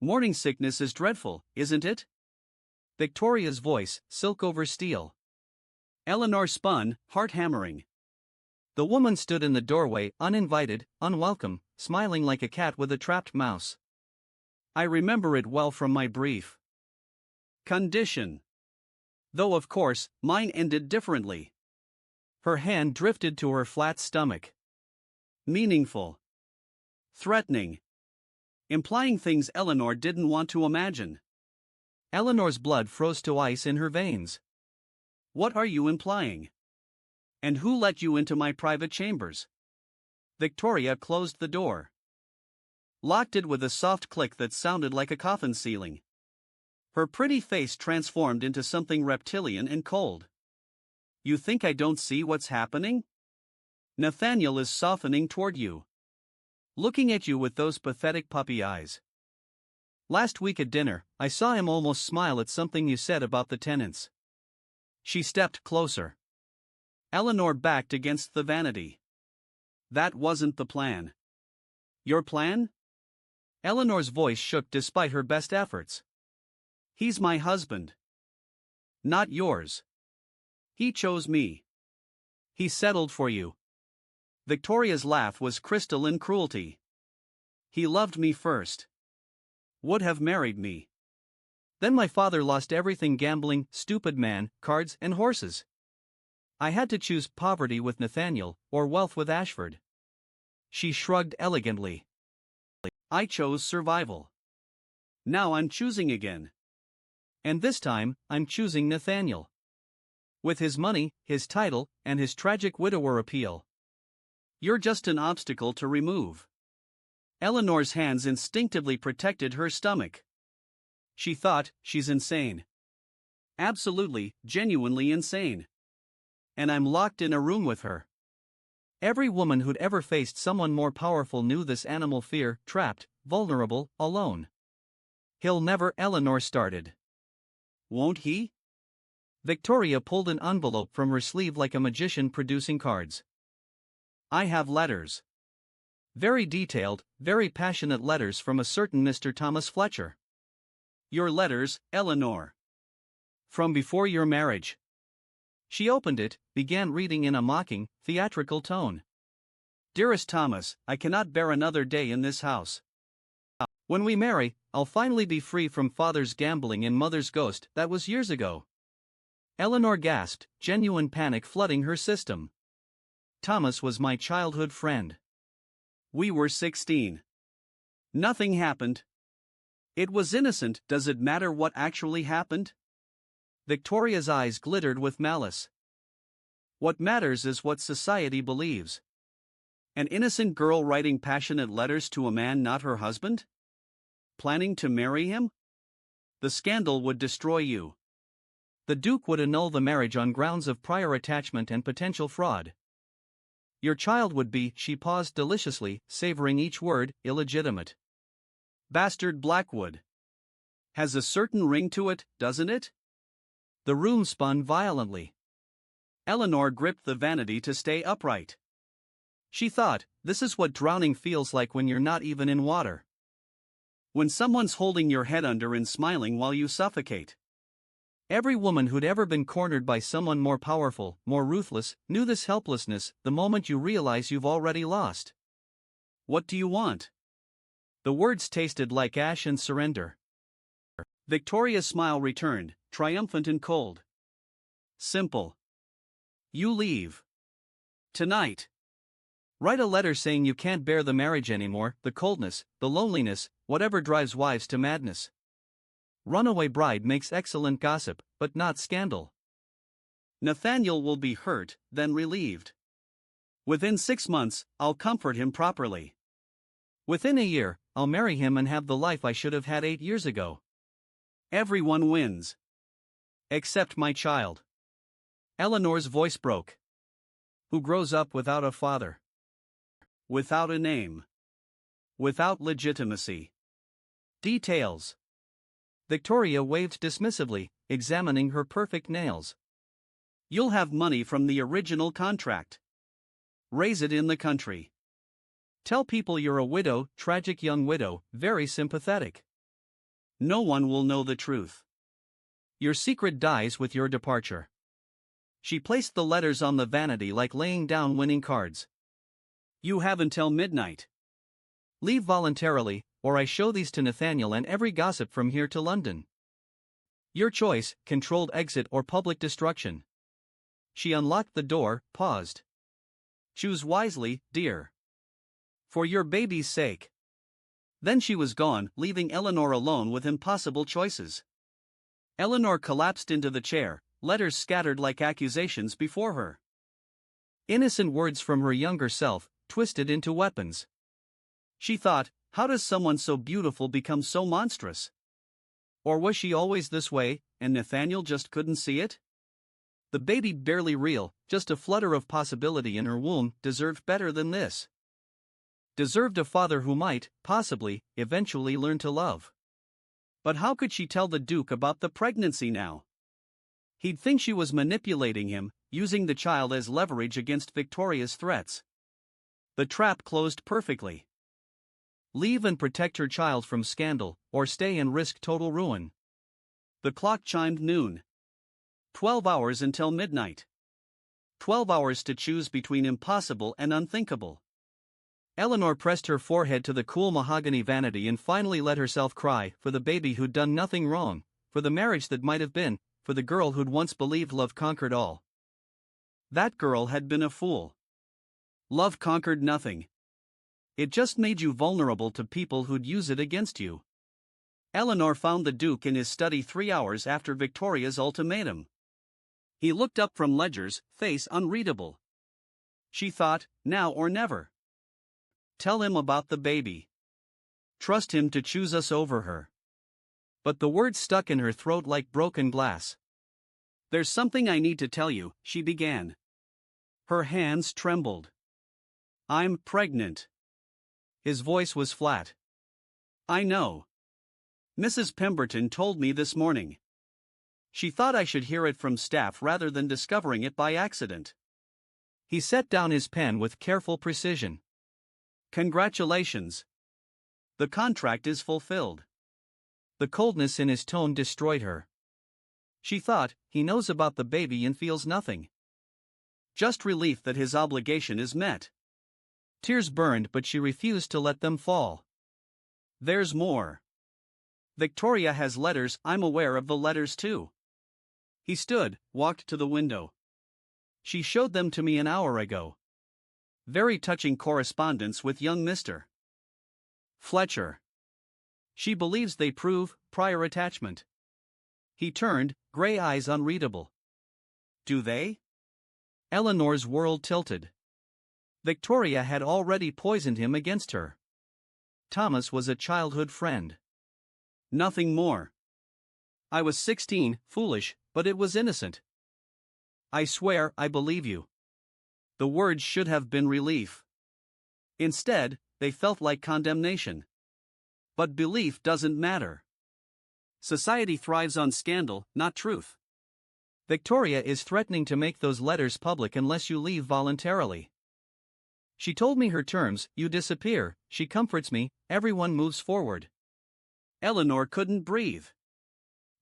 Morning sickness is dreadful, isn't it? Victoria's voice, silk over steel. Eleanor spun, heart hammering. The woman stood in the doorway, uninvited, unwelcome, smiling like a cat with a trapped mouse. I remember it well from my brief condition. Though of course, mine ended differently. Her hand drifted to her flat stomach. Meaningful. Threatening. Implying things Eleanor didn't want to imagine. Eleanor's blood froze to ice in her veins. What are you implying? And who let you into my private chambers? Victoria closed the door. Locked it with a soft click that sounded like a coffin ceiling. Her pretty face transformed into something reptilian and cold. You think I don't see what's happening? Nathaniel is softening toward you. Looking at you with those pathetic puppy eyes. Last week at dinner, I saw him almost smile at something you said about the tenants. She stepped closer. Eleanor backed against the vanity. That wasn't the plan. Your plan? Eleanor's voice shook despite her best efforts. He's my husband. Not yours. He chose me. He settled for you. Victoria's laugh was crystalline cruelty. He loved me first. Would have married me. Then my father lost everything: gambling, stupid man, cards, and horses. I had to choose poverty with Nathaniel, or wealth with Ashford. She shrugged elegantly. I chose survival. Now I'm choosing again. And this time, I'm choosing Nathaniel. With his money, his title, and his tragic widower appeal. You're just an obstacle to remove. Eleanor's hands instinctively protected her stomach. She thought, she's insane. Absolutely, genuinely insane. And I'm locked in a room with her. Every woman who'd ever faced someone more powerful knew this animal fear: trapped, vulnerable, alone. He'll never. Eleanor started. Won't he? Victoria pulled an envelope from her sleeve like a magician producing cards. I have letters. Very detailed, very passionate letters from a certain Mr. Thomas Fletcher. Your letters, Eleanor. From before your marriage. She opened it, began reading in a mocking, theatrical tone. Dearest Thomas, I cannot bear another day in this house. When we marry, I'll finally be free from father's gambling and mother's ghost. That was years ago. Eleanor gasped, genuine panic flooding her system. Thomas was my childhood friend. We were 16. Nothing happened. It was innocent. Does it matter what actually happened? Victoria's eyes glittered with malice. What matters is what society believes. An innocent girl writing passionate letters to a man not her husband? Planning to marry him? The scandal would destroy you. The Duke would annul the marriage on grounds of prior attachment and potential fraud. Your child would be, she paused deliciously, savoring each word, illegitimate. Bastard Blackwood. Has a certain ring to it, doesn't it? The room spun violently. Eleanor gripped the vanity to stay upright. She thought, this is what drowning feels like when you're not even in water. When someone's holding your head under and smiling while you suffocate. Every woman who'd ever been cornered by someone more powerful, more ruthless, knew this helplessness the moment you realize you've already lost. What do you want? The words tasted like ash and surrender. Victoria's smile returned, triumphant and cold. Simple. You leave. Tonight. Write a letter saying you can't bear the marriage anymore, the coldness, the loneliness, whatever drives wives to madness. Runaway bride makes excellent gossip, but not scandal. Nathaniel will be hurt, then relieved. Within 6 months, I'll comfort him properly. Within a year, I'll marry him and have the life I should have had 8 years ago. Everyone wins. Except my child. Eleanor's voice broke. Who grows up without a father? Without a name. Without legitimacy. Details. Victoria waved dismissively, examining her perfect nails. You'll have money from the original contract. Raise it in the country. Tell people you're a widow, tragic young widow, very sympathetic. No one will know the truth. Your secret dies with your departure. She placed the letters on the vanity like laying down winning cards. You have until midnight. Leave voluntarily, or I show these to Nathaniel and every gossip from here to London. Your choice, controlled exit or public destruction. She unlocked the door, paused. Choose wisely, dear. For your baby's sake. Then she was gone, leaving Eleanor alone with impossible choices. Eleanor collapsed into the chair, letters scattered like accusations before her. Innocent words from her younger self, twisted into weapons. She thought, how does someone so beautiful become so monstrous? Or was she always this way, and Nathaniel just couldn't see it? The baby barely real, just a flutter of possibility in her womb, deserved better than this. Deserved a father who might, possibly, eventually learn to love. But how could she tell the Duke about the pregnancy now? He'd think she was manipulating him, using the child as leverage against Victoria's threats. The trap closed perfectly. Leave and protect her child from scandal, or stay and risk total ruin. The clock chimed noon. 12 hours until midnight. 12 hours to choose between impossible and unthinkable. Eleanor pressed her forehead to the cool mahogany vanity and finally let herself cry, for the baby who'd done nothing wrong, for the marriage that might have been, for the girl who'd once believed love conquered all. That girl had been a fool. Love conquered nothing. It just made you vulnerable to people who'd use it against you. Eleanor found the Duke in his study 3 hours after Victoria's ultimatum. He looked up from ledgers, face unreadable. She thought, now or never. Tell him about the baby. Trust him to choose us over her. But the words stuck in her throat like broken glass. There's something I need to tell you, she began. Her hands trembled. I'm pregnant. His voice was flat. I know. Mrs. Pemberton told me this morning. She thought I should hear it from staff rather than discovering it by accident. He set down his pen with careful precision. Congratulations. The contract is fulfilled. The coldness in his tone destroyed her. She thought, he knows about the baby and feels nothing. Just relief that his obligation is met. Tears burned, but she refused to let them fall. There's more. Victoria has letters. I'm aware of the letters too. He stood, walked to the window. She showed them to me an hour ago. Very touching correspondence with young Mr. Fletcher. She believes they prove prior attachment. He turned, gray eyes unreadable. Do they? Eleanor's world tilted. Victoria had already poisoned him against her. Thomas was a childhood friend. Nothing more. I was 16, foolish, but it was innocent. I swear I believe you. The words should have been relief. Instead, they felt like condemnation. But belief doesn't matter. Society thrives on scandal, not truth. Victoria is threatening to make those letters public unless you leave voluntarily. She told me her terms, you disappear, she comforts me, everyone moves forward. Eleanor couldn't breathe.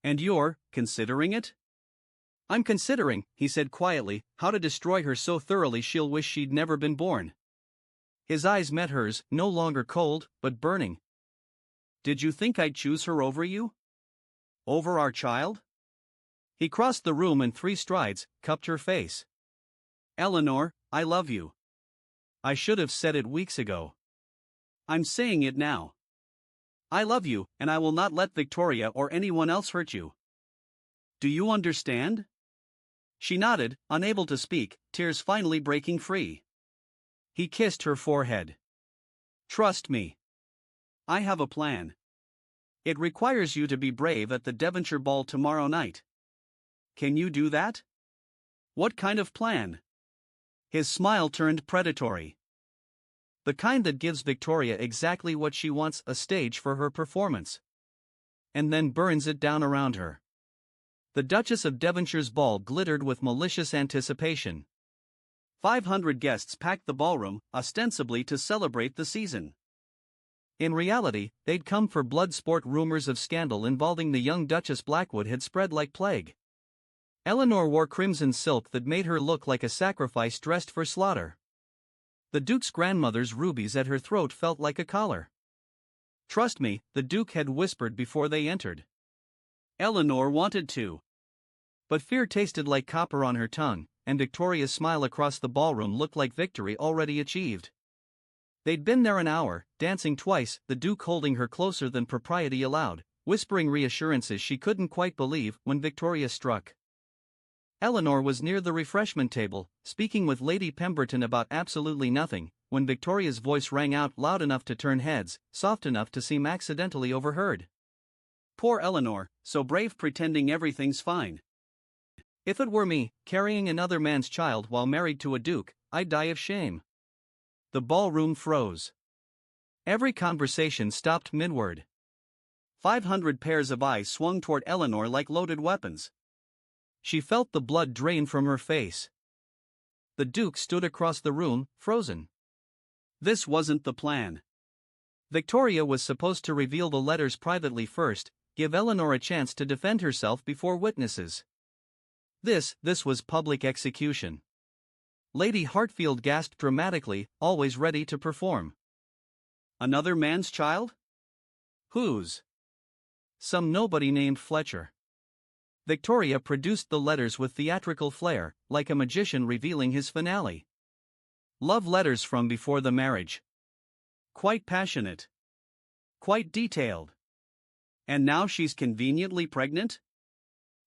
And you're considering it? I'm considering, he said quietly, how to destroy her so thoroughly she'll wish she'd never been born. His eyes met hers, no longer cold, but burning. Did you think I'd choose her over you? Over our child? He crossed the room in 3 strides, cupped her face. Eleanor, I love you. I should have said it weeks ago. I'm saying it now. I love you, and I will not let Victoria or anyone else hurt you. Do you understand? She nodded, unable to speak, tears finally breaking free. He kissed her forehead. Trust me. I have a plan. It requires you to be brave at the Devonshire ball tomorrow night. Can you do that? What kind of plan? His smile turned predatory. The kind that gives Victoria exactly what she wants, a stage for her performance. And then burns it down around her. The Duchess of Devonshire's ball glittered with malicious anticipation. 500 guests packed the ballroom, ostensibly to celebrate the season. In reality, they'd come for blood sport. Rumors of scandal involving the young Duchess Blackwood had spread like plague. Eleanor wore crimson silk that made her look like a sacrifice dressed for slaughter. The Duke's grandmother's rubies at her throat felt like a collar. Trust me, the Duke had whispered before they entered. Eleanor wanted to. But fear tasted like copper on her tongue, and Victoria's smile across the ballroom looked like victory already achieved. They'd been there an hour, dancing twice, the Duke holding her closer than propriety allowed, whispering reassurances she couldn't quite believe when Victoria struck. Eleanor was near the refreshment table, speaking with Lady Pemberton about absolutely nothing, when Victoria's voice rang out loud enough to turn heads, soft enough to seem accidentally overheard. Poor Eleanor, so brave pretending everything's fine. If it were me, carrying another man's child while married to a duke, I'd die of shame. The ballroom froze. Every conversation stopped mid-word. 500 pairs of eyes swung toward Eleanor like loaded weapons. She felt the blood drain from her face. The Duke stood across the room, frozen. This wasn't the plan. Victoria was supposed to reveal the letters privately first, give Eleanor a chance to defend herself before witnesses. This was public execution. Lady Hartfield gasped dramatically, always ready to perform. Another man's child? Whose? Some nobody named Fletcher. Victoria produced the letters with theatrical flair, like a magician revealing his finale. Love letters from before the marriage. Quite passionate. Quite detailed. And now she's conveniently pregnant?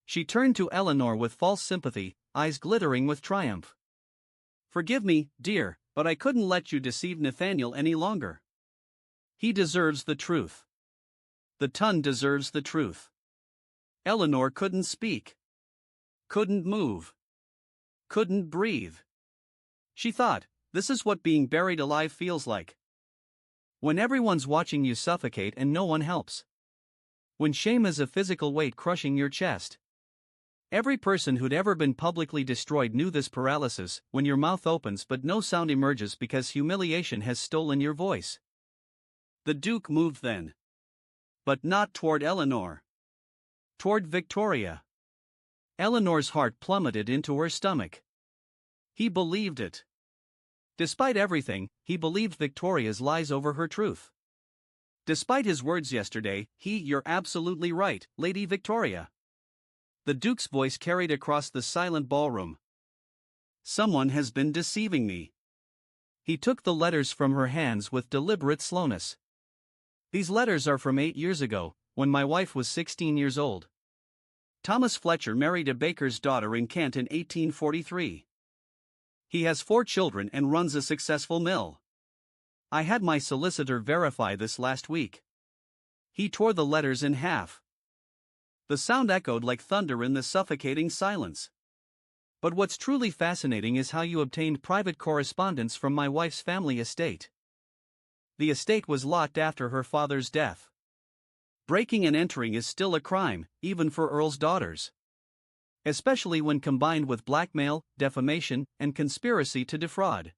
She turned to Eleanor with false sympathy, eyes glittering with triumph. Forgive me, dear, but I couldn't let you deceive Nathaniel any longer. He deserves the truth. The ton deserves the truth. Eleanor couldn't speak. Couldn't move. Couldn't breathe. She thought, this is what being buried alive feels like. When everyone's watching you suffocate and no one helps. When shame is a physical weight crushing your chest. Every person who'd ever been publicly destroyed knew this paralysis, when your mouth opens but no sound emerges because humiliation has stolen your voice. The Duke moved then. But not toward Eleanor. Toward Victoria. Eleanor's heart plummeted into her stomach. He believed it. Despite everything, he believed Victoria's lies over her truth. Despite his words yesterday, you're absolutely right, Lady Victoria. The Duke's voice carried across the silent ballroom. Someone has been deceiving me. He took the letters from her hands with deliberate slowness. These letters are from 8 years ago, when my wife was 16 years old. Thomas Fletcher married a baker's daughter in Kent in 1843. He has 4 children and runs a successful mill. I had my solicitor verify this last week. He tore the letters in half. The sound echoed like thunder in the suffocating silence. But what's truly fascinating is how you obtained private correspondence from my wife's family estate. The estate was locked after her father's death. Breaking and entering is still a crime, even for earls' daughters. Especially when combined with blackmail, defamation, and conspiracy to defraud.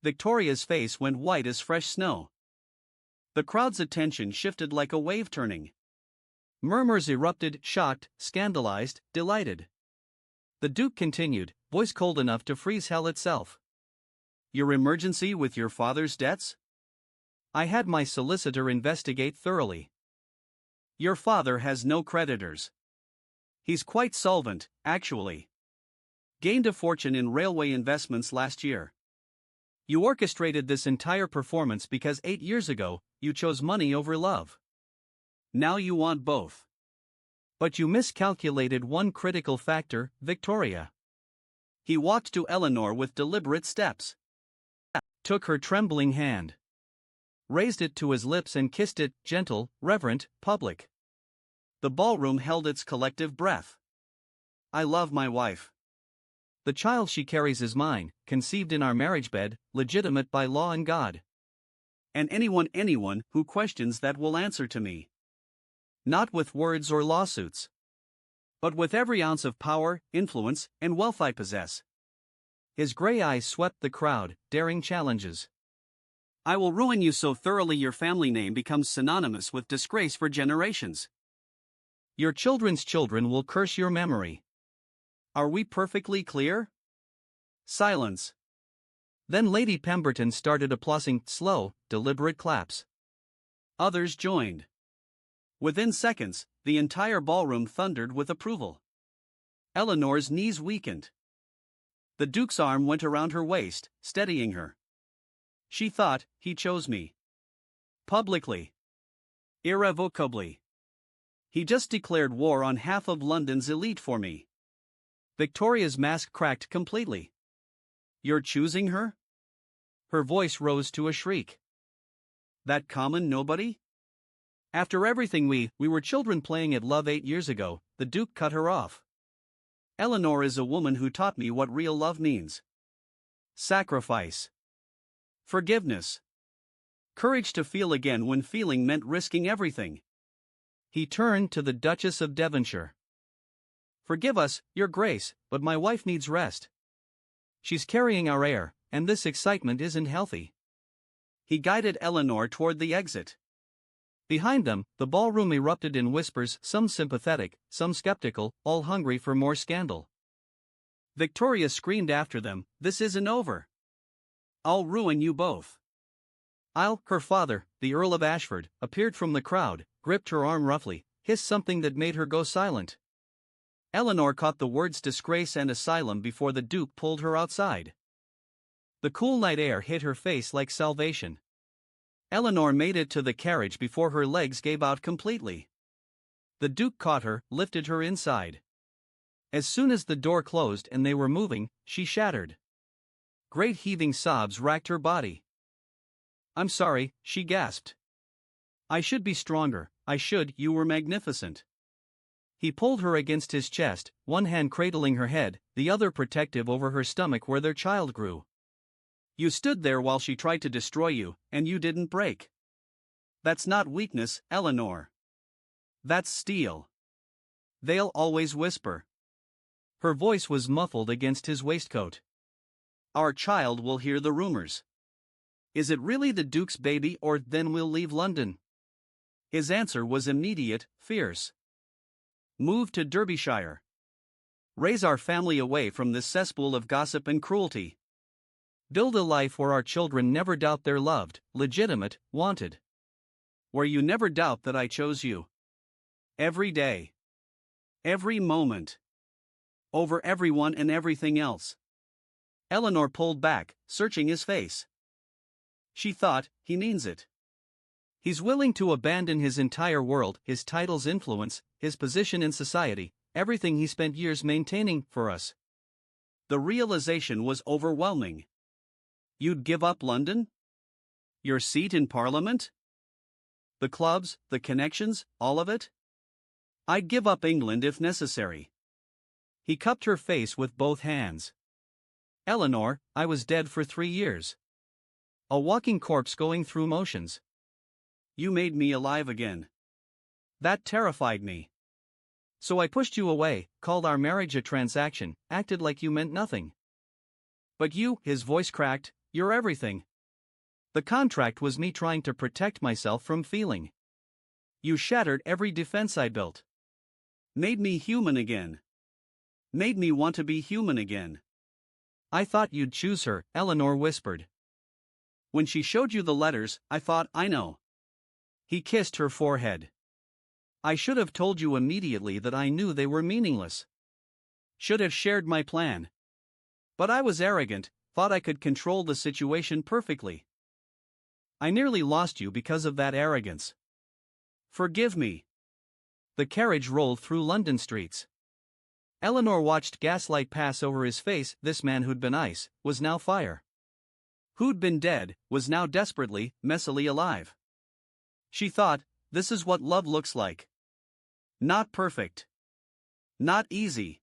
Victoria's face went white as fresh snow. The crowd's attention shifted like a wave turning. Murmurs erupted, shocked, scandalized, delighted. The Duke continued, voice cold enough to freeze hell itself. Your emergency with your father's debts? I had my solicitor investigate thoroughly. Your father has no creditors. He's quite solvent, actually. Gained a fortune in railway investments last year. You orchestrated this entire performance because 8 years ago, you chose money over love. Now you want both. But you miscalculated one critical factor, Victoria. He walked to Eleanor with deliberate steps. Took her trembling hand. Raised it to his lips and kissed it, gentle, reverent, public. The ballroom held its collective breath. I love my wife. The child she carries is mine, conceived in our marriage bed, legitimate by law and God. And anyone who questions that will answer to me. Not with words or lawsuits. But with every ounce of power, influence, and wealth I possess. His gray eyes swept the crowd, daring challenges. I will ruin you so thoroughly your family name becomes synonymous with disgrace for generations. Your children's children will curse your memory. Are we perfectly clear? Silence. Then Lady Pemberton started applauding, slow, deliberate claps. Others joined. Within seconds, the entire ballroom thundered with approval. Eleanor's knees weakened. The Duke's arm went around her waist, steadying her. She thought, he chose me. Publicly. Irrevocably. He just declared war on half of London's elite for me. Victoria's mask cracked completely. You're choosing her? Her voice rose to a shriek. That common nobody? After everything we were children playing at love 8 years ago, the Duke cut her off. Eleanor is a woman who taught me what real love means. Sacrifice. Forgiveness. Courage to feel again when feeling meant risking everything. He turned to the Duchess of Devonshire. Forgive us, Your Grace, but my wife needs rest. She's carrying our heir, and this excitement isn't healthy. He guided Eleanor toward the exit. Behind them, the ballroom erupted in whispers, some sympathetic, some skeptical, all hungry for more scandal. Victoria screamed after them, "This isn't over. I'll ruin you both." Her father, the Earl of Ashford, appeared from the crowd, gripped her arm roughly, hissed something that made her go silent. Eleanor caught the words disgrace and asylum before the Duke pulled her outside. The cool night air hit her face like salvation. Eleanor made it to the carriage before her legs gave out completely. The Duke caught her, lifted her inside. As soon as the door closed and they were moving, she shattered. Great heaving sobs racked her body. "I'm sorry," she gasped. "I should be stronger, you were magnificent." He pulled her against his chest, one hand cradling her head, the other protective over her stomach where their child grew. "You stood there while she tried to destroy you, and you didn't break. That's not weakness, Eleanor. That's steel. They'll always whisper." Her voice was muffled against his waistcoat. "Our child will hear the rumors. Is it really the Duke's baby, or then we'll leave London?" His answer was immediate, fierce. "Move to Derbyshire. Raise our family away from this cesspool of gossip and cruelty. Build a life where our children never doubt they're loved, legitimate, wanted. Where you never doubt that I chose you. Every day. Every moment. Over everyone and everything else." Eleanor pulled back, searching his face. She thought, he means it. He's willing to abandon his entire world, his title's influence, his position in society, everything he spent years maintaining for us. The realization was overwhelming. You'd give up London? Your seat in Parliament? The clubs, the connections, all of it? I'd give up England if necessary. He cupped her face with both hands. "Eleanor, I was dead for 3 years. A walking corpse going through motions. You made me alive again. That terrified me. So I pushed you away, called our marriage a transaction, acted like you meant nothing. But you," his voice cracked, "you're everything. The contract was me trying to protect myself from feeling. You shattered every defense I built. Made me human again. Made me want to be human again." "I thought you'd choose her," Eleanor whispered. "When she showed you the letters, I thought, I know." He kissed her forehead. "I should have told you immediately that I knew they were meaningless. Should have shared my plan. But I was arrogant, thought I could control the situation perfectly. I nearly lost you because of that arrogance. Forgive me." The carriage rolled through London streets. Eleanor watched gaslight pass over his face. This man who'd been ice, was now fire. Who'd been dead, was now desperately, messily alive. She thought, this is what love looks like. Not perfect. Not easy.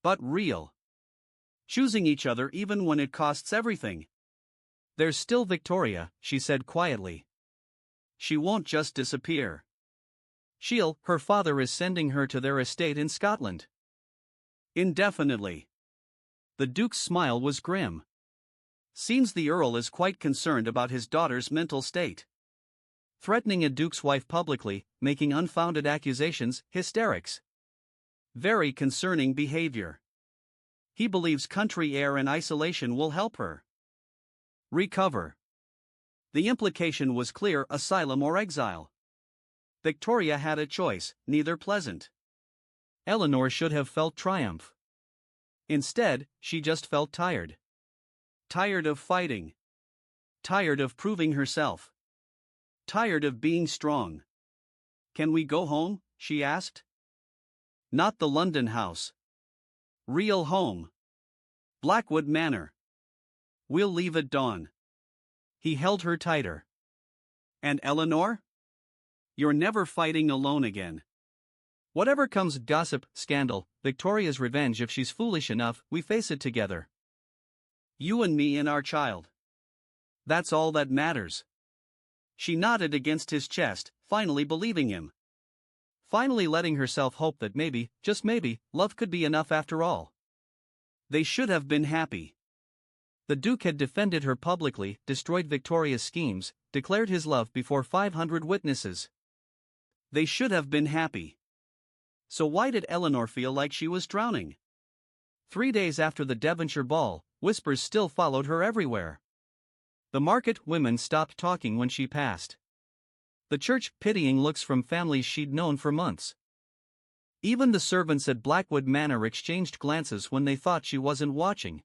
But real. Choosing each other even when it costs everything. "There's still Victoria," she said quietly. "She won't just disappear. Her father is sending her to their estate in Scotland. Indefinitely." The Duke's smile was grim. "Seems the Earl is quite concerned about his daughter's mental state. Threatening a Duke's wife publicly, making unfounded accusations, hysterics. Very concerning behavior. He believes country air and isolation will help her recover." The implication was clear: asylum or exile. Victoria had a choice, neither pleasant. Eleanor should have felt triumph. Instead, she just felt tired. Tired of fighting. Tired of proving herself. Tired of being strong. "Can we go home?" she asked. "Not the London house. Real home. Blackwood Manor. We'll leave at dawn." He held her tighter. "And Eleanor? You're never fighting alone again. Whatever comes, gossip, scandal, Victoria's revenge, if she's foolish enough, we face it together. You and me and our child. That's all that matters." She nodded against his chest, finally believing him. Finally letting herself hope that maybe, just maybe, love could be enough after all. They should have been happy. The Duke had defended her publicly, destroyed Victoria's schemes, declared his love before 500 witnesses. They should have been happy. So why did Eleanor feel like she was drowning? 3 days after the Devonshire ball, whispers still followed her everywhere. The market women stopped talking when she passed. The church, pitying looks from families she'd known for months. Even the servants at Blackwood Manor exchanged glances when they thought she wasn't watching.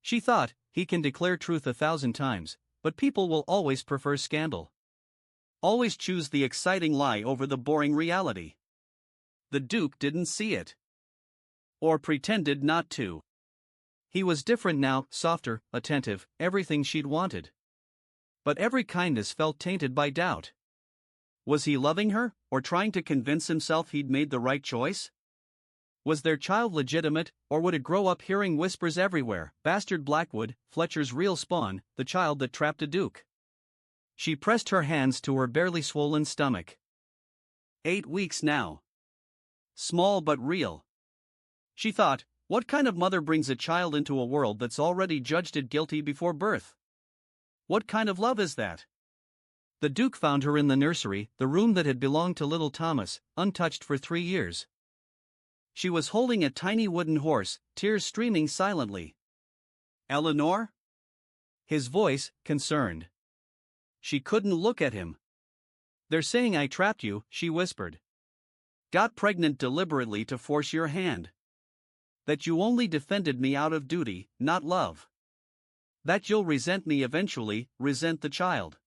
She thought, he can declare truth 1,000 times, but people will always prefer scandal. Always choose the exciting lie over the boring reality. The Duke didn't see it. Or pretended not to. He was different now, softer, attentive, everything she'd wanted. But every kindness felt tainted by doubt. Was he loving her, or trying to convince himself he'd made the right choice? Was their child legitimate, or would it grow up hearing whispers everywhere, bastard Blackwood, Fletcher's real spawn, the child that trapped a duke? She pressed her hands to her barely swollen stomach. 8 weeks now. Small but real. She thought, what kind of mother brings a child into a world that's already judged it guilty before birth? What kind of love is that? The Duke found her in the nursery, the room that had belonged to little Thomas, untouched for 3 years. She was holding a tiny wooden horse, tears streaming silently. "Eleanor?" His voice, concerned. She couldn't look at him. "They're saying I trapped you," she whispered. "Got pregnant deliberately to force your hand. That you only defended me out of duty, not love. That you'll resent me eventually, resent the child."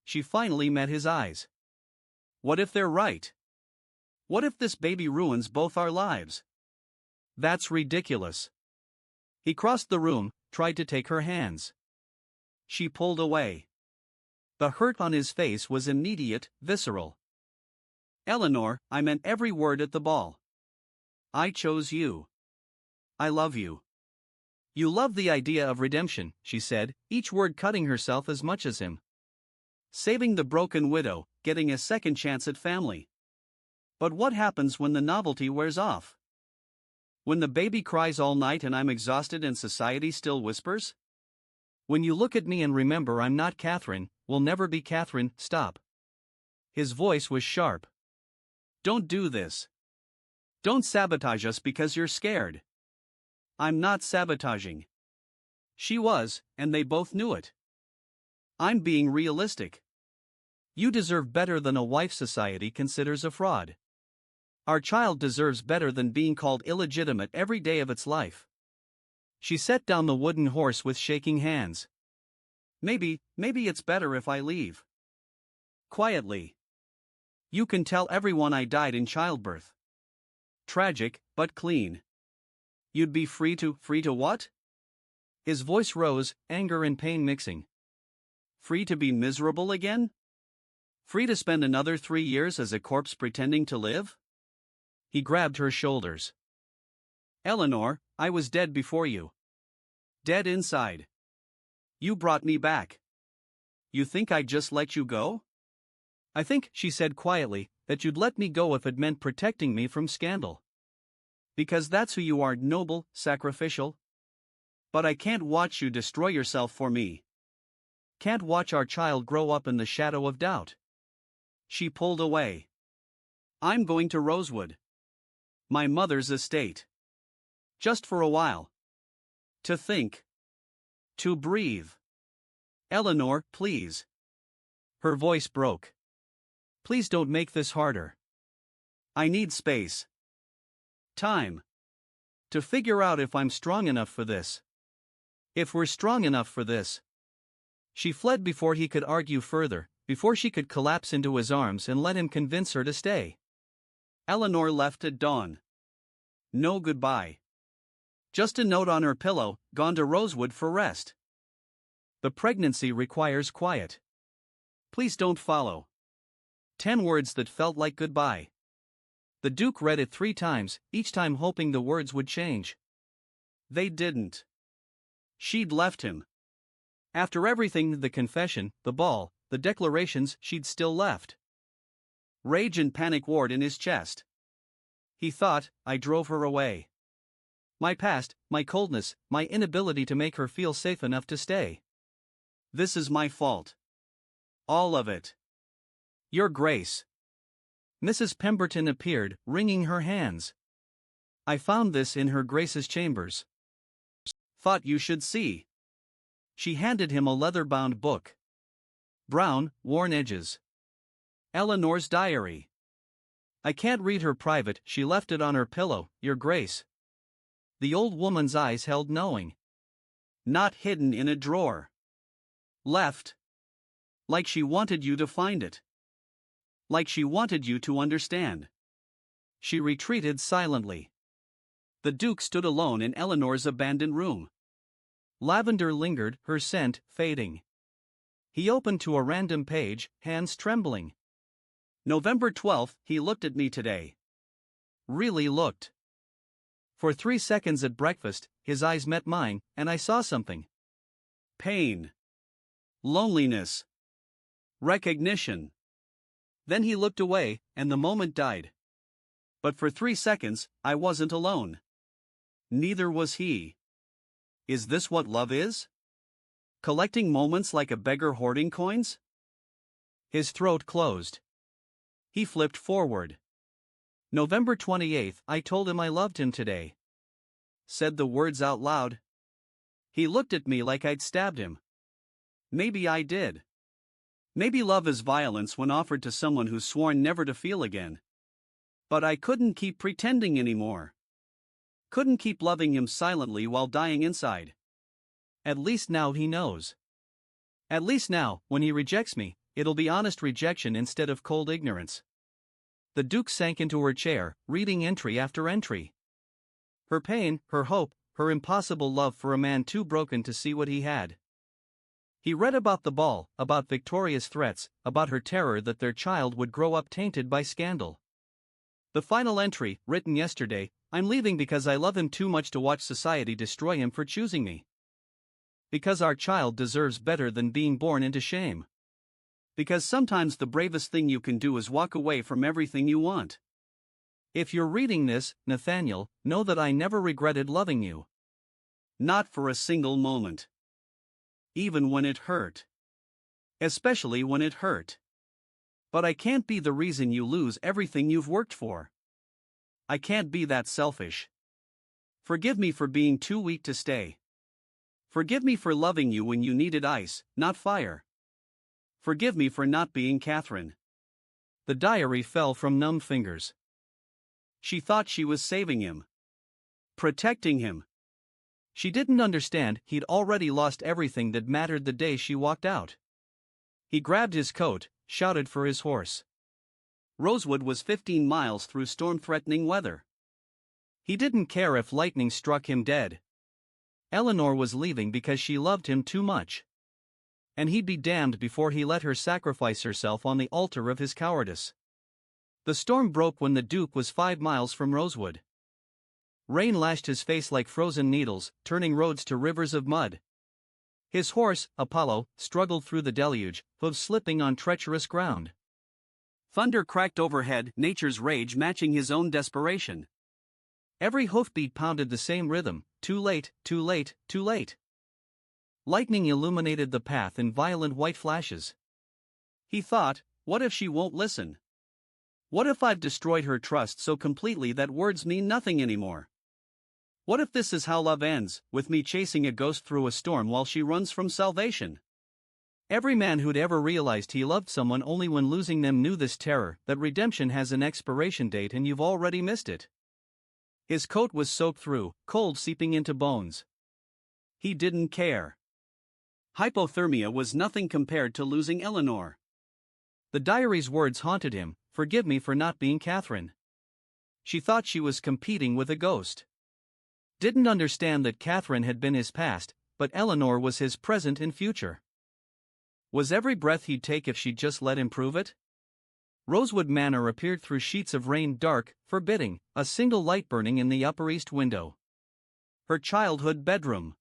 She finally met his eyes. "What if they're right? What if this baby ruins both our lives?" "That's ridiculous." He crossed the room, tried to take her hands. She pulled away. The hurt on his face was immediate, visceral. "Eleanor, I meant every word at the ball. I chose you. I love you." "You love the idea of redemption," she said, each word cutting herself as much as him. "Saving the broken widow, getting a second chance at family. But what happens when the novelty wears off? When the baby cries all night and I'm exhausted and society still whispers? When you look at me and remember I'm not Catherine, will never be Catherine, stop." His voice was sharp. "Don't do this. Don't sabotage us because you're scared." "I'm not sabotaging." She was, and they both knew it. "I'm being realistic. You deserve better than a wife society considers a fraud. Our child deserves better than being called illegitimate every day of its life." She set down the wooden horse with shaking hands. Maybe it's better if I leave. Quietly. You can tell everyone I died in childbirth. Tragic, but clean. You'd be free to what?" His voice rose, anger and pain mixing. "Free to be miserable again? Free to spend another 3 years as a corpse pretending to live?" He grabbed her shoulders. "Eleanor, I was dead before you. Dead inside. You brought me back. You think I'd just let you go?" "I think," she said quietly, "that you'd let me go if it meant protecting me from scandal. Because that's who you are, noble, sacrificial. But I can't watch you destroy yourself for me. Can't watch our child grow up in the shadow of doubt." She pulled away. "I'm going to Rosewood. My mother's estate. Just for a while. To think. To breathe. Eleanor, please." Her voice broke. Please don't make this harder. I need space. Time. To figure out if I'm strong enough for this. If we're strong enough for this. She fled before he could argue further, before she could collapse into his arms and let him convince her to stay. Eleanor left at dawn. No goodbye. Just a note on her pillow, gone to Rosewood for rest. The pregnancy requires quiet. Please don't follow. 10 words that felt like goodbye. The Duke read it 3 times, each time hoping the words would change. They didn't. She'd left him. After everything, the confession, the ball, the declarations, she'd still left. Rage and panic warred in his chest. He thought, I drove her away. My past, my coldness, my inability to make her feel safe enough to stay. This is my fault. All of it. Your Grace. Mrs. Pemberton appeared, wringing her hands. I found this in Her Grace's chambers. Thought you should see. She handed him a leather-bound book. Brown, worn edges. Eleanor's diary. I can't read her private, she left it on her pillow, Your Grace. The old woman's eyes held knowing. Not hidden in a drawer. Left. Like she wanted you to find it. Like she wanted you to understand. She retreated silently. The Duke stood alone in Eleanor's abandoned room. Lavender lingered, her scent fading. He opened to a random page, hands trembling. November 12th, he looked at me today. Really looked. For 3 seconds at breakfast, his eyes met mine, and I saw something. Pain. Loneliness. Recognition. Then he looked away, and the moment died. But for 3 seconds, I wasn't alone. Neither was he. Is this what love is? Collecting moments like a beggar hoarding coins? His throat closed. He flipped forward. November 28th, I told him I loved him today. Said the words out loud. He looked at me like I'd stabbed him. Maybe I did. Maybe love is violence when offered to someone who's sworn never to feel again. But I couldn't keep pretending anymore. Couldn't keep loving him silently while dying inside. At least now he knows. At least now, when he rejects me, it'll be honest rejection instead of cold ignorance. The Duke sank into her chair, reading entry after entry. Her pain, her hope, her impossible love for a man too broken to see what he had. He read about the ball, about Victoria's threats, about her terror that their child would grow up tainted by scandal. The final entry, written yesterday, I'm leaving because I love him too much to watch society destroy him for choosing me. Because our child deserves better than being born into shame. Because sometimes the bravest thing you can do is walk away from everything you want. If you're reading this, Nathaniel, know that I never regretted loving you. Not for a single moment. Even when it hurt. Especially when it hurt. But I can't be the reason you lose everything you've worked for. I can't be that selfish. Forgive me for being too weak to stay. Forgive me for loving you when you needed ice, not fire. Forgive me for not being Catherine. The diary fell from numb fingers. She thought she was saving him. Protecting him. She didn't understand he'd already lost everything that mattered the day she walked out. He grabbed his coat, shouted for his horse. Rosewood was 15 miles through storm-threatening weather. He didn't care if lightning struck him dead. Eleanor was leaving because she loved him too much. And he'd be damned before he let her sacrifice herself on the altar of his cowardice. The storm broke when the Duke was 5 miles from Rosewood. Rain lashed his face like frozen needles, turning roads to rivers of mud. His horse, Apollo, struggled through the deluge, hooves slipping on treacherous ground. Thunder cracked overhead, nature's rage matching his own desperation. Every hoofbeat pounded the same rhythm, too late, too late, too late. Lightning illuminated the path in violent white flashes. He thought, what if she won't listen? What if I've destroyed her trust so completely that words mean nothing anymore? What if this is how love ends, with me chasing a ghost through a storm while she runs from salvation? Every man who'd ever realized he loved someone only when losing them knew this terror, that redemption has an expiration date and you've already missed it. His coat was soaked through, cold seeping into bones. He didn't care. Hypothermia was nothing compared to losing Eleanor. The diary's words haunted him, "Forgive me for not being Catherine." She thought she was competing with a ghost. Didn't understand that Catherine had been his past, but Eleanor was his present and future. Was every breath he'd take if she'd just let him prove it? Rosewood Manor appeared through sheets of rain, dark, forbidding, a single light burning in the upper east window. Her childhood bedroom.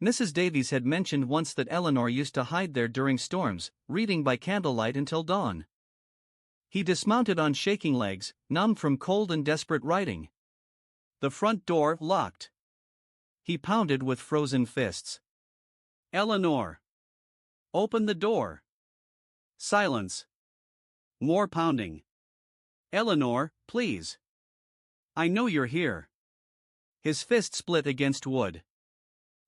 Mrs. Davies had mentioned once that Eleanor used to hide there during storms, reading by candlelight until dawn. He dismounted on shaking legs, numb from cold and desperate writing. The front door locked. He pounded with frozen fists. "Eleanor! Open the door!" Silence. More pounding. "Eleanor, please. I know you're here." His fist split against wood.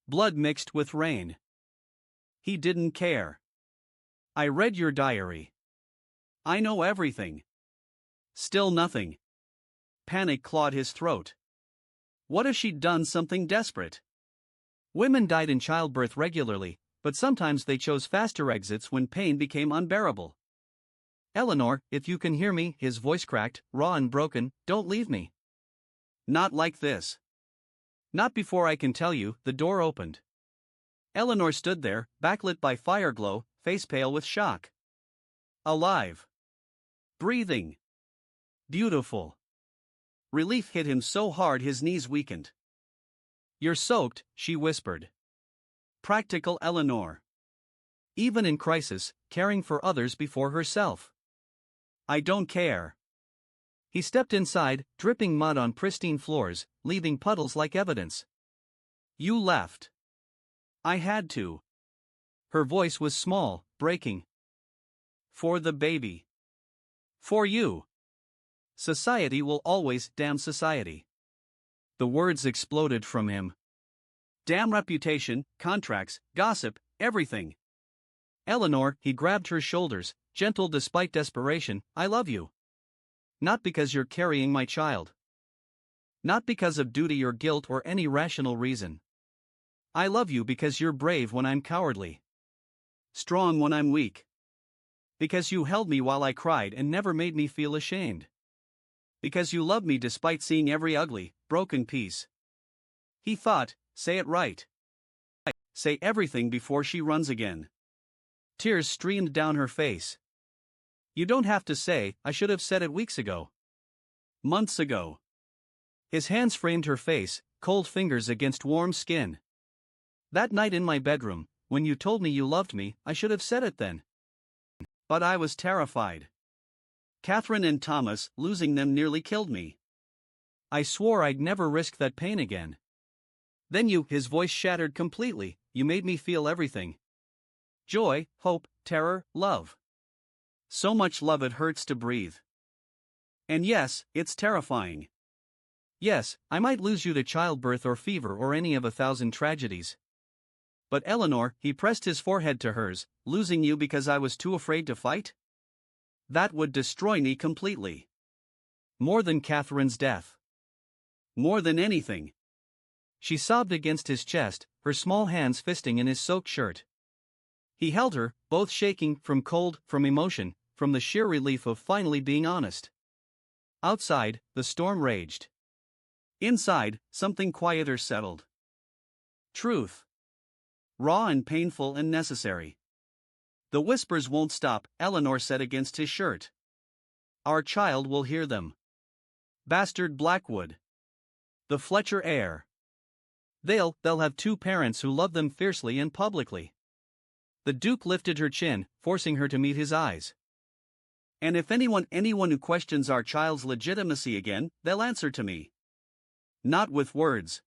Blood mixed with rain. He didn't care. "I read your diary. I know everything." Still nothing. Panic clawed his throat. What if she'd done something desperate? Women died in childbirth regularly, but sometimes they chose faster exits when pain became unbearable. "Eleanor, if you can hear me," his voice cracked, raw and broken, "don't leave me. Not like this. Not before I can tell you." The door opened. Eleanor stood there, backlit by fire glow, face pale with shock. Alive. Breathing. Beautiful. Relief hit him so hard his knees weakened. "You're soaked," she whispered. Practical Eleanor. Even in crisis, caring for others before herself. "I don't care." He stepped inside, dripping mud on pristine floors, leaving puddles like evidence. "You left." "I had to." Her voice was small, breaking. "For the baby. For you. Society will always damn society." The words exploded from him. Damn reputation, contracts, gossip, everything. "Eleanor," he grabbed her shoulders, gentle despite desperation, "I love you. Not because you're carrying my child. Not because of duty or guilt or any rational reason. I love you because you're brave when I'm cowardly. Strong when I'm weak. Because you held me while I cried and never made me feel ashamed. Because you loved me despite seeing every ugly, broken piece." He thought, say it right. Say everything before she runs again. Tears streamed down her face. "You don't have to say, I should have said it weeks ago. Months ago." His hands framed her face, cold fingers against warm skin. "That night in my bedroom, when you told me you loved me, I should have said it then. But I was terrified. Catherine and Thomas, losing them nearly killed me. I swore I'd never risk that pain again. Then you," his voice shattered completely, "you made me feel everything. Joy, hope, terror, love. So much love it hurts to breathe. And yes, it's terrifying. Yes, I might lose you to childbirth or fever or any of 1,000 tragedies. But Eleanor," he pressed his forehead to hers, "losing you because I was too afraid to fight? That would destroy me completely. More than Catherine's death. More than anything." She sobbed against his chest, her small hands fisting in his soaked shirt. He held her, both shaking, from cold, from emotion, from the sheer relief of finally being honest. Outside, the storm raged. Inside, something quieter settled. Truth. Raw and painful and necessary. "The whispers won't stop," Eleanor said against his shirt. "Our child will hear them. Bastard Blackwood. The Fletcher heir. They'll have 2 parents who love them fiercely and publicly." The Duke lifted her chin, forcing her to meet his eyes. "And if anyone who questions our child's legitimacy again, they'll answer to me. Not with words.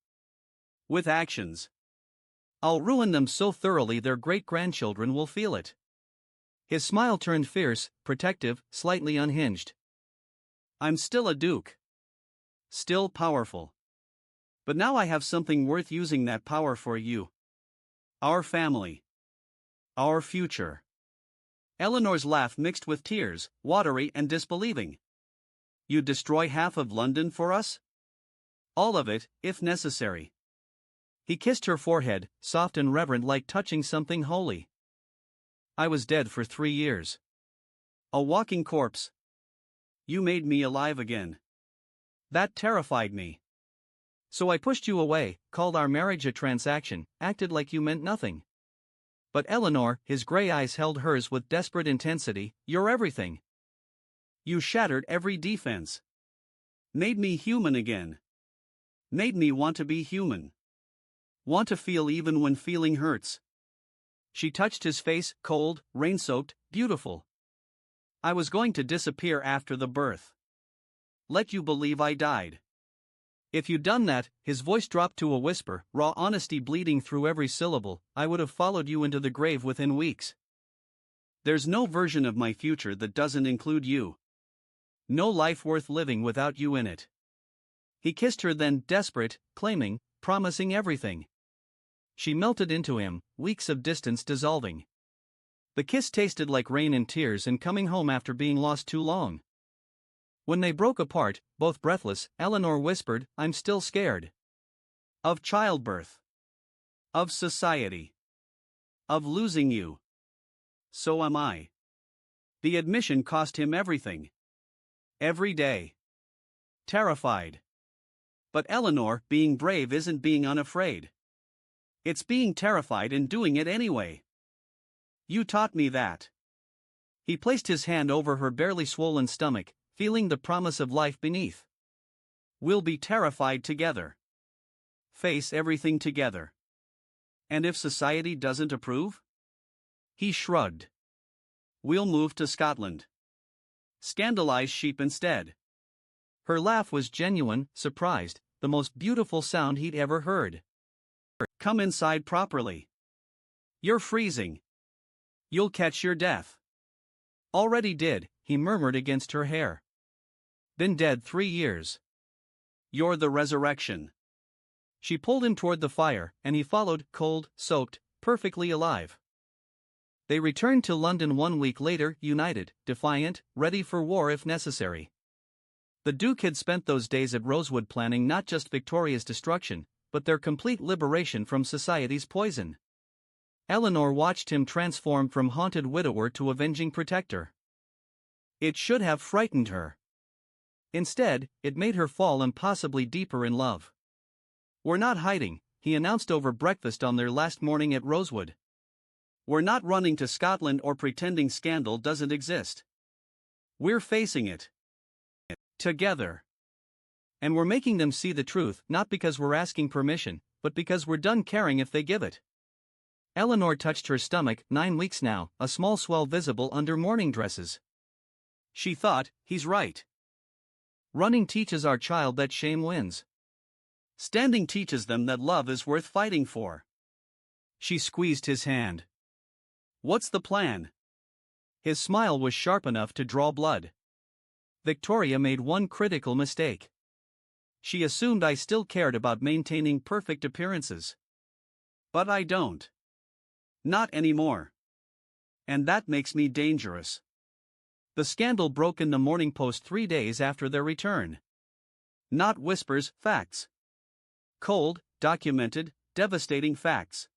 With actions. I'll ruin them so thoroughly their great-grandchildren will feel it." His smile turned fierce, protective, slightly unhinged. "I'm still a duke. Still powerful. But now I have something worth using that power for: you. Our family. Our future. Eleanor's laugh mixed with tears, watery and disbelieving. You'd destroy half of London for us? All of it, if necessary. He kissed her forehead, soft and reverent, like touching something holy. I was dead for 3 years. A walking corpse. You made me alive again. That terrified me. So I pushed you away, called our marriage a transaction, acted like you meant nothing. But Eleanor, his gray eyes held hers with desperate intensity, you're everything. You shattered every defense. Made me human again. Made me want to be human. Want to feel even when feeling hurts. She touched his face, cold, rain-soaked, beautiful. I was going to disappear after the birth. Let you believe I died. If you'd done that, his voice dropped to a whisper, raw honesty bleeding through every syllable, I would have followed you into the grave within weeks. There's no version of my future that doesn't include you. No life worth living without you in it. He kissed her then, desperate, claiming, promising everything. She melted into him, weeks of distance dissolving. The kiss tasted like rain and tears and coming home after being lost too long. When they broke apart, both breathless, Eleanor whispered, I'm still scared. Of childbirth. Of society. Of losing you. So am I. The admission cost him everything. Every day. Terrified. But Eleanor, being brave isn't being unafraid. It's being terrified and doing it anyway. You taught me that. He placed his hand over her barely swollen stomach, feeling the promise of life beneath. We'll be terrified together. Face everything together. And if society doesn't approve? He shrugged. We'll move to Scotland. Scandalize sheep instead. Her laugh was genuine, surprised, the most beautiful sound he'd ever heard. Come inside properly. You're freezing. You'll catch your death. Already did, he murmured against her hair. Been dead 3 years. You're the resurrection. She pulled him toward the fire, and he followed, cold, soaked, perfectly alive. They returned to London 1 week later, united, defiant, ready for war if necessary. The Duke had spent those days at Rosewood planning not just Victoria's destruction, but their complete liberation from society's poison. Eleanor watched him transform from haunted widower to avenging protector. It should have frightened her. Instead, it made her fall impossibly deeper in love. We're not hiding, he announced over breakfast on their last morning at Rosewood. We're not running to Scotland or pretending scandal doesn't exist. We're facing it. Together. And we're making them see the truth, not because we're asking permission, but because we're done caring if they give it. Eleanor touched her stomach, 9 weeks now, a small swell visible under morning dresses. She thought, he's right. Running teaches our child that shame wins. Standing teaches them that love is worth fighting for. She squeezed his hand. What's the plan? His smile was sharp enough to draw blood. Victoria made one critical mistake. She assumed I still cared about maintaining perfect appearances. But I don't. Not anymore. And that makes me dangerous. The scandal broke in the Morning Post 3 days after their return. Not whispers, facts. Cold, documented, devastating facts.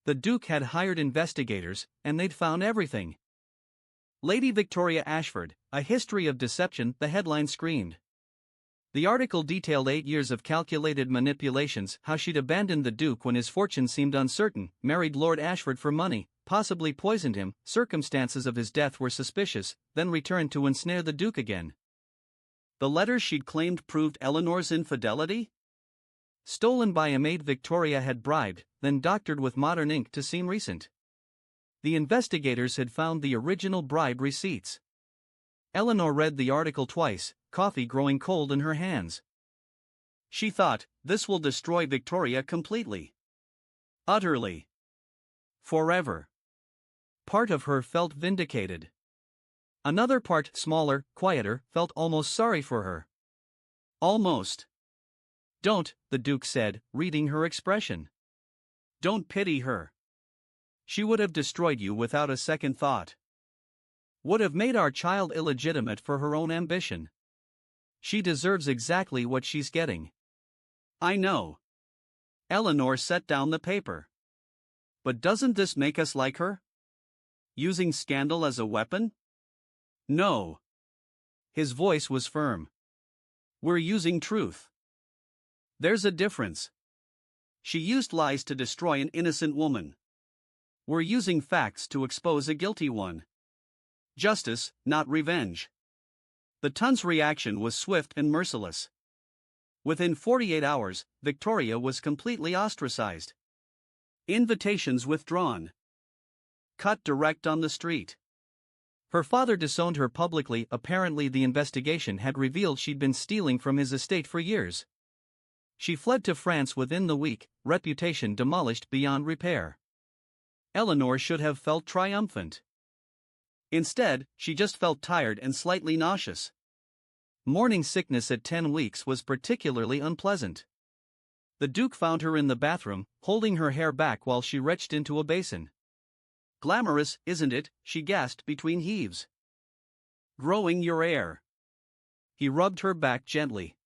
The Duke had hired investigators, and they'd found everything. Lady Victoria Ashford, A History of Deception, the headline screamed. The article detailed 8 years of calculated manipulations, how she'd abandoned the Duke when his fortune seemed uncertain, married Lord Ashford for money, possibly poisoned him, circumstances of his death were suspicious, then returned to ensnare the Duke again. The letters she'd claimed proved Eleanor's infidelity? Stolen by a maid Victoria had bribed, then doctored with modern ink to seem recent. The investigators had found the original bribe receipts. Eleanor read the article twice, coffee growing cold in her hands. She thought, this will destroy Victoria completely. Utterly. Forever. Part of her felt vindicated. Another part, smaller, quieter, felt almost sorry for her. Almost. Don't, the Duke said, reading her expression. Don't pity her. She would have destroyed you without a second thought. Would have made our child illegitimate for her own ambition. She deserves exactly what she's getting. I know. Eleanor set down the paper. But doesn't this make us like her? Using scandal as a weapon? No. His voice was firm. We're using truth. There's a difference. She used lies to destroy an innocent woman. We're using facts to expose a guilty one. Justice, not revenge. The ton's reaction was swift and merciless. Within 48 hours, Victoria was completely ostracized. Invitations withdrawn. Cut direct on the street. Her father disowned her publicly. Apparently, the investigation had revealed she'd been stealing from his estate for years. She fled to France within the week, reputation demolished beyond repair. Eleanor should have felt triumphant. Instead, she just felt tired and slightly nauseous. Morning sickness at 10 weeks was particularly unpleasant. The Duke found her in the bathroom, holding her hair back while she retched into a basin. Glamorous, isn't it? She gasped between heaves. Growing your hair. He rubbed her back gently.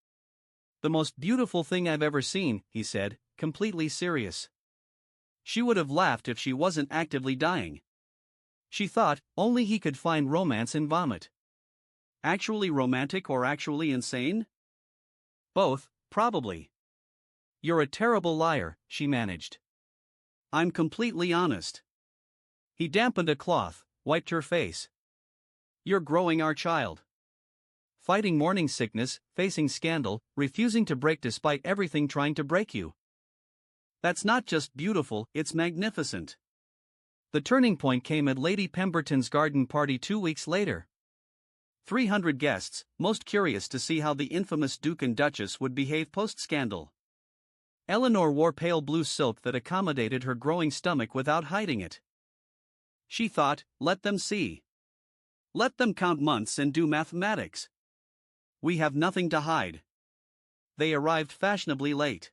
The most beautiful thing I've ever seen, he said, completely serious. She would have laughed if she wasn't actively dying. She thought, only he could find romance in vomit. Actually romantic or actually insane? Both, probably. You're a terrible liar, she managed. I'm completely honest. He dampened a cloth, wiped her face. You're growing our child. Fighting morning sickness, facing scandal, refusing to break despite everything trying to break you. That's not just beautiful, it's magnificent. The turning point came at Lady Pemberton's garden party 2 weeks later. 300 guests, most curious to see how the infamous Duke and Duchess would behave post-scandal. Eleanor wore pale blue silk that accommodated her growing stomach without hiding it. She thought, let them see. Let them count months and do mathematics. We have nothing to hide. They arrived fashionably late.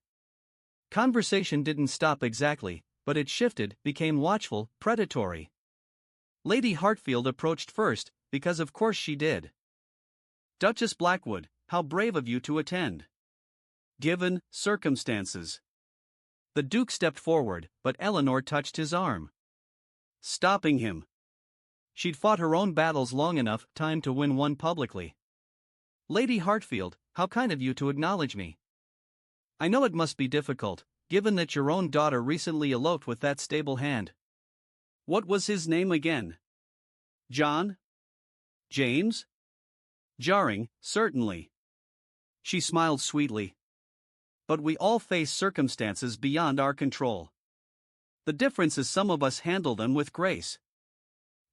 Conversation didn't stop exactly, but it shifted, became watchful, predatory. Lady Hartfield approached first, because of course she did. Duchess Blackwood, how brave of you to attend. Given circumstances. The Duke stepped forward, but Eleanor touched his arm. Stopping him. She'd fought her own battles long enough, time to win one publicly. Lady Hartfield, how kind of you to acknowledge me. I know it must be difficult, given that your own daughter recently eloped with that stable hand. What was his name again? John? James? Jarring, certainly. She smiled sweetly. But we all face circumstances beyond our control. The difference is some of us handle them with grace.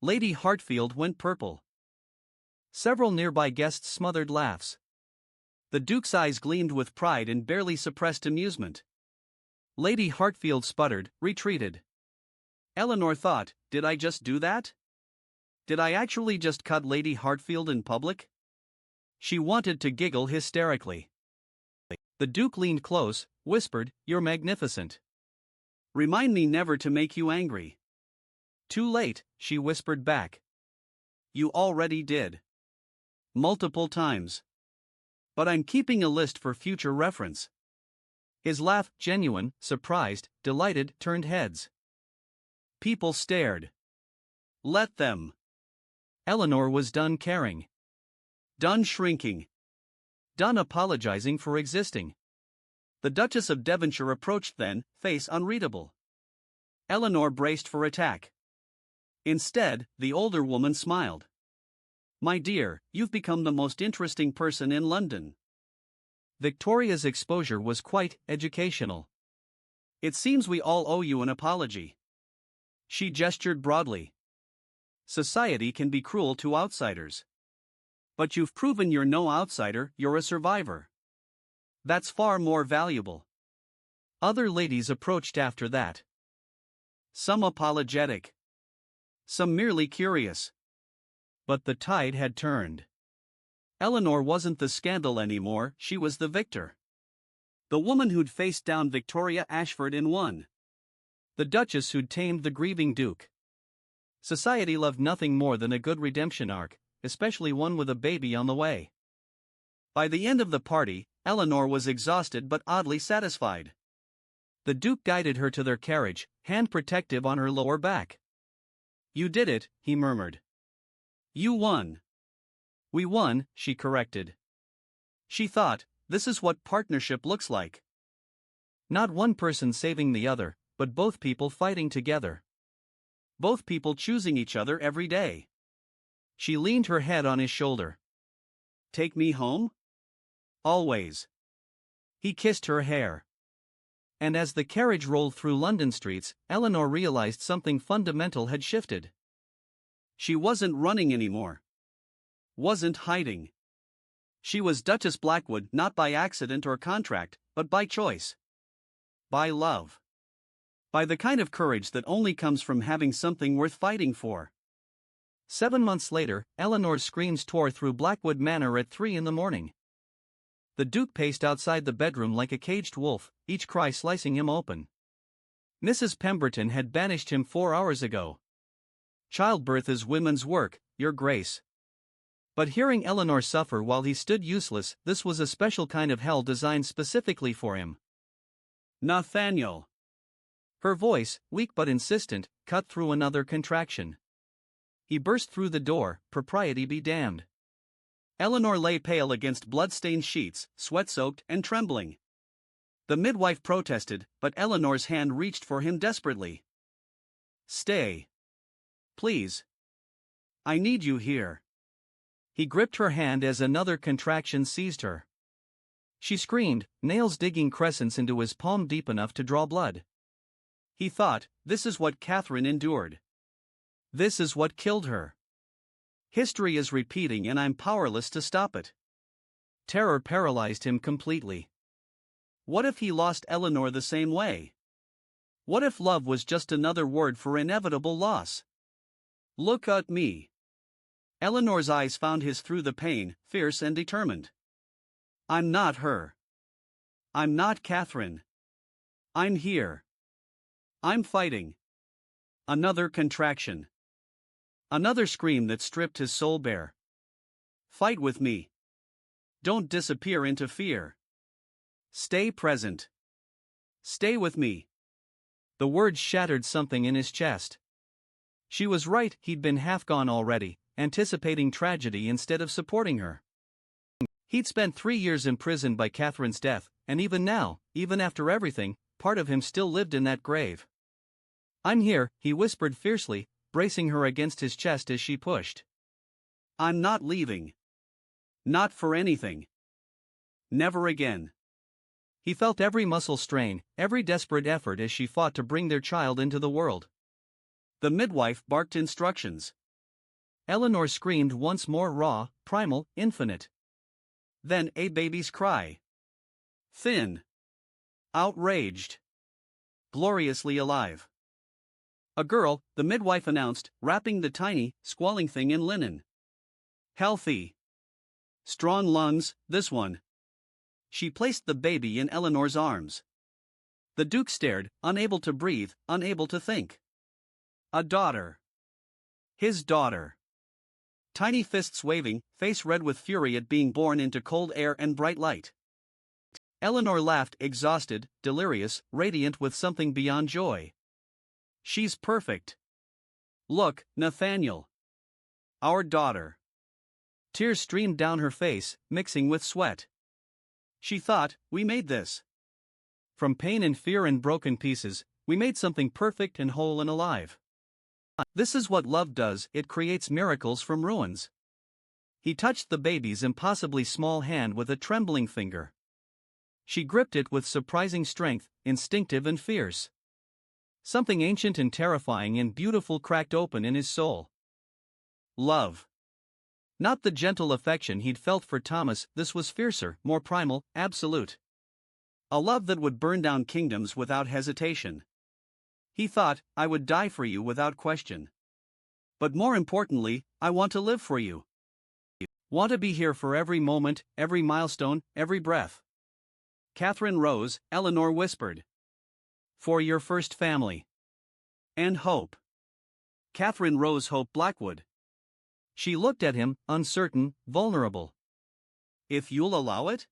Lady Hartfield went purple. Several nearby guests smothered laughs. The Duke's eyes gleamed with pride and barely suppressed amusement. Lady Hartfield sputtered, retreated. Eleanor thought, did I just do that? Did I actually just cut Lady Hartfield in public? She wanted to giggle hysterically. The Duke leaned close, whispered, You're magnificent. Remind me never to make you angry. Too late, she whispered back. You already did. Multiple times. But I'm keeping a list for future reference. His laugh, genuine, surprised, delighted, turned heads. People stared. Let them. Eleanor was done caring. Done shrinking. Done apologizing for existing. The Duchess of Devonshire approached then, face unreadable. Eleanor braced for attack. Instead, the older woman smiled. My dear, you've become the most interesting person in London. Victoria's exposure was quite educational. It seems we all owe you an apology. She gestured broadly. Society can be cruel to outsiders. But you've proven you're no outsider, you're a survivor. That's far more valuable. Other ladies approached after that. Some apologetic. Some merely curious. But the tide had turned. Eleanor wasn't the scandal anymore, she was the victor. The woman who'd faced down Victoria Ashford and won. The Duchess who'd tamed the grieving Duke. Society loved nothing more than a good redemption arc, especially one with a baby on the way. By the end of the party, Eleanor was exhausted but oddly satisfied. The Duke guided her to their carriage, hand protective on her lower back. "You did it," he murmured. "You won." "We won," she corrected. She thought, this is what partnership looks like. Not one person saving the other, but both people fighting together. Both people choosing each other every day. She leaned her head on his shoulder. "Take me home?" "Always." He kissed her hair. And as the carriage rolled through London streets, Eleanor realized something fundamental had shifted. She wasn't running anymore. Wasn't hiding. She was Duchess Blackwood not by accident or contract, but by choice. By love. By the kind of courage that only comes from having something worth fighting for. 7 months later, Eleanor's screams tore through Blackwood Manor at 3 in the morning. The Duke paced outside the bedroom like a caged wolf, each cry slicing him open. Mrs. Pemberton had banished him 4 hours ago. "Childbirth is women's work, Your Grace." But hearing Eleanor suffer while he stood useless, this was a special kind of hell designed specifically for him. "Nathaniel." Her voice, weak but insistent, cut through another contraction. He burst through the door, propriety be damned. Eleanor lay pale against blood-stained sheets, sweat-soaked and trembling. The midwife protested, but Eleanor's hand reached for him desperately. "Stay. Please. I need you here." He gripped her hand as another contraction seized her. She screamed, nails digging crescents into his palm deep enough to draw blood. He thought, this is what Catherine endured. This is what killed her. History is repeating and I'm powerless to stop it. Terror paralyzed him completely. What if he lost Eleanor the same way? What if love was just another word for inevitable loss? "Look at me." Eleanor's eyes found his through the pain, fierce and determined. "I'm not her. I'm not Catherine. I'm here. I'm fighting." Another contraction. Another scream that stripped his soul bare. "Fight with me. Don't disappear into fear. Stay present. Stay with me." The words shattered something in his chest. She was right, he'd been half gone already, anticipating tragedy instead of supporting her. He'd spent 3 years imprisoned by Catherine's death, and even now, even after everything, part of him still lived in that grave. "I'm here," he whispered fiercely, bracing her against his chest as she pushed. "I'm not leaving. Not for anything. Never again." He felt every muscle strain, every desperate effort as she fought to bring their child into the world. The midwife barked instructions. Eleanor screamed once more, raw, primal, infinite. Then a baby's cry. Thin. Outraged. Gloriously alive. "A girl," the midwife announced, wrapping the tiny, squalling thing in linen. "Healthy. Strong lungs, this one." She placed the baby in Eleanor's arms. The Duke stared, unable to breathe, unable to think. A daughter. His daughter. Tiny fists waving, face red with fury at being born into cold air and bright light. Eleanor laughed, exhausted, delirious, radiant with something beyond joy. "She's perfect. Look, Nathaniel. Our daughter." Tears streamed down her face, mixing with sweat. She thought, we made this. From pain and fear and broken pieces, we made something perfect and whole and alive. This is what love does, it creates miracles from ruins. He touched the baby's impossibly small hand with a trembling finger. She gripped it with surprising strength, instinctive and fierce. Something ancient and terrifying and beautiful cracked open in his soul. Love. Not the gentle affection he'd felt for Thomas, this was fiercer, more primal, absolute. A love that would burn down kingdoms without hesitation. He thought, I would die for you without question. But more importantly, I want to live for you. Want to be here for every moment, every milestone, every breath. Catherine rose, Eleanor whispered. For your first family. And hope. Catherine Rose Hope Blackwood. She looked at him, uncertain, vulnerable. If you'll allow it?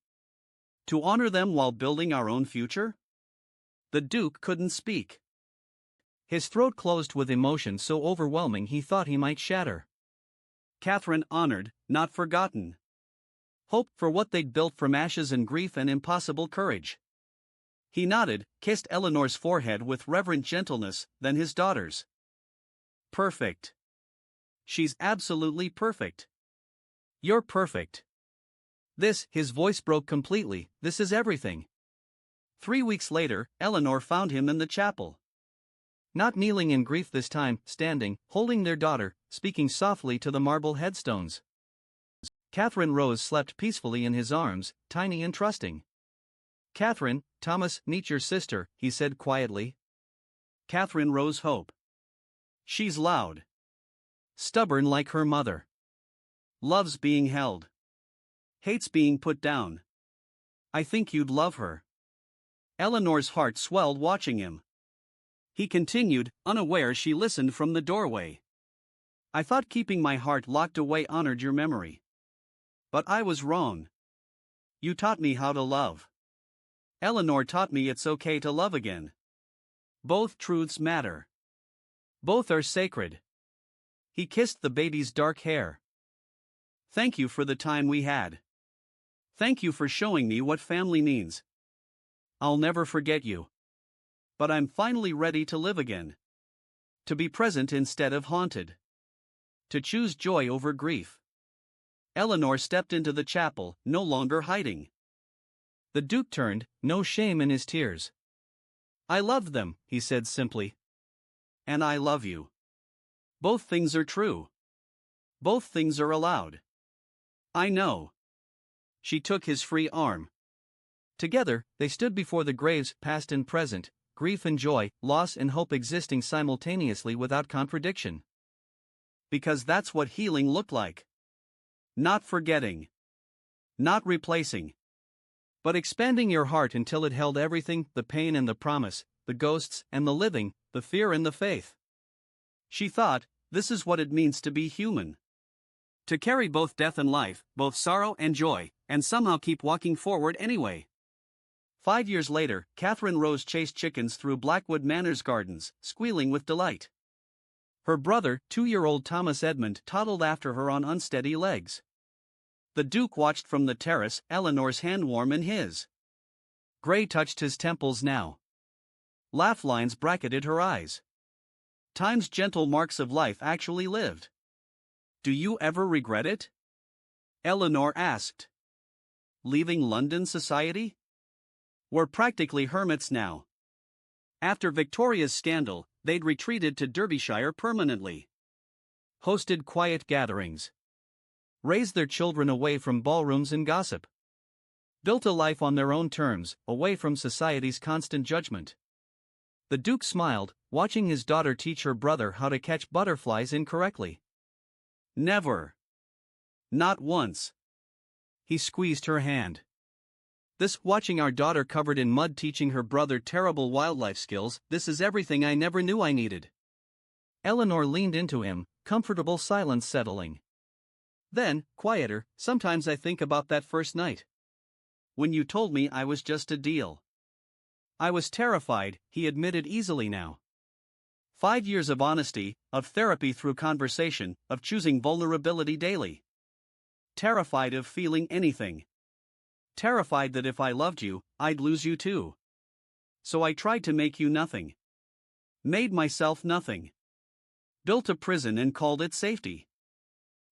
To honor them while building our own future? The Duke couldn't speak. His throat closed with emotion so overwhelming he thought he might shatter. Catherine honored, not forgotten. Hope for what they'd built from ashes and grief and impossible courage. He nodded, kissed Eleanor's forehead with reverent gentleness, then his daughter's. Perfect. She's absolutely perfect. You're perfect. This, his voice broke completely, this is everything. 3 weeks later, Eleanor found him in the chapel. Not kneeling in grief this time, standing, holding their daughter, speaking softly to the marble headstones. Catherine Rose slept peacefully in his arms, tiny and trusting. Catherine, Thomas, meet your sister, he said quietly. Catherine Rose Hope. She's loud. Stubborn like her mother. Loves being held. Hates being put down. I think you'd love her. Eleanor's heart swelled watching him. He continued, unaware she listened from the doorway. I thought keeping my heart locked away honored your memory. But I was wrong. You taught me how to love. Eleanor taught me it's okay to love again. Both truths matter. Both are sacred. He kissed the baby's dark hair. Thank you for the time we had. Thank you for showing me what family means. I'll never forget you. But I'm finally ready to live again. To be present instead of haunted. To choose joy over grief. Eleanor stepped into the chapel, no longer hiding. The Duke turned, no shame in his tears. I loved them, he said simply. And I love you. Both things are true. Both things are allowed. I know. She took his free arm. Together, they stood before the graves, past and present, grief and joy, loss and hope existing simultaneously without contradiction. Because that's what healing looked like. Not forgetting. Not replacing. But expanding your heart until it held everything, the pain and the promise, the ghosts and the living, the fear and the faith. She thought, this is what it means to be human. To carry both death and life, both sorrow and joy, and somehow keep walking forward anyway. 5 years later, Catherine Rose chased chickens through Blackwood Manor's gardens, squealing with delight. Her brother, 2-year-old Thomas Edmund, toddled after her on unsteady legs. The Duke watched from the terrace, Eleanor's hand warm in his. Gray touched his temples now. Laugh lines bracketed her eyes. Time's gentle marks of life actually lived. Do you ever regret it? Eleanor asked. Leaving London society? We're practically hermits now. After Victoria's scandal, they'd retreated to Derbyshire permanently. Hosted quiet gatherings. Raised their children away from ballrooms and gossip. Built a life on their own terms, away from society's constant judgment. The Duke smiled, watching his daughter teach her brother how to catch butterflies incorrectly. Never. Not once. He squeezed her hand. This, watching our daughter covered in mud teaching her brother terrible wildlife skills, this is everything I never knew I needed. Eleanor leaned into him, comfortable silence settling. Then, quieter, sometimes I think about that first night. When you told me I was just a deal. I was terrified, he admitted easily now. 5 years of honesty, of therapy through conversation, of choosing vulnerability daily. Terrified of feeling anything. Terrified that if I loved you, I'd lose you too. So I tried to make you nothing. Made myself nothing. Built a prison and called it safety.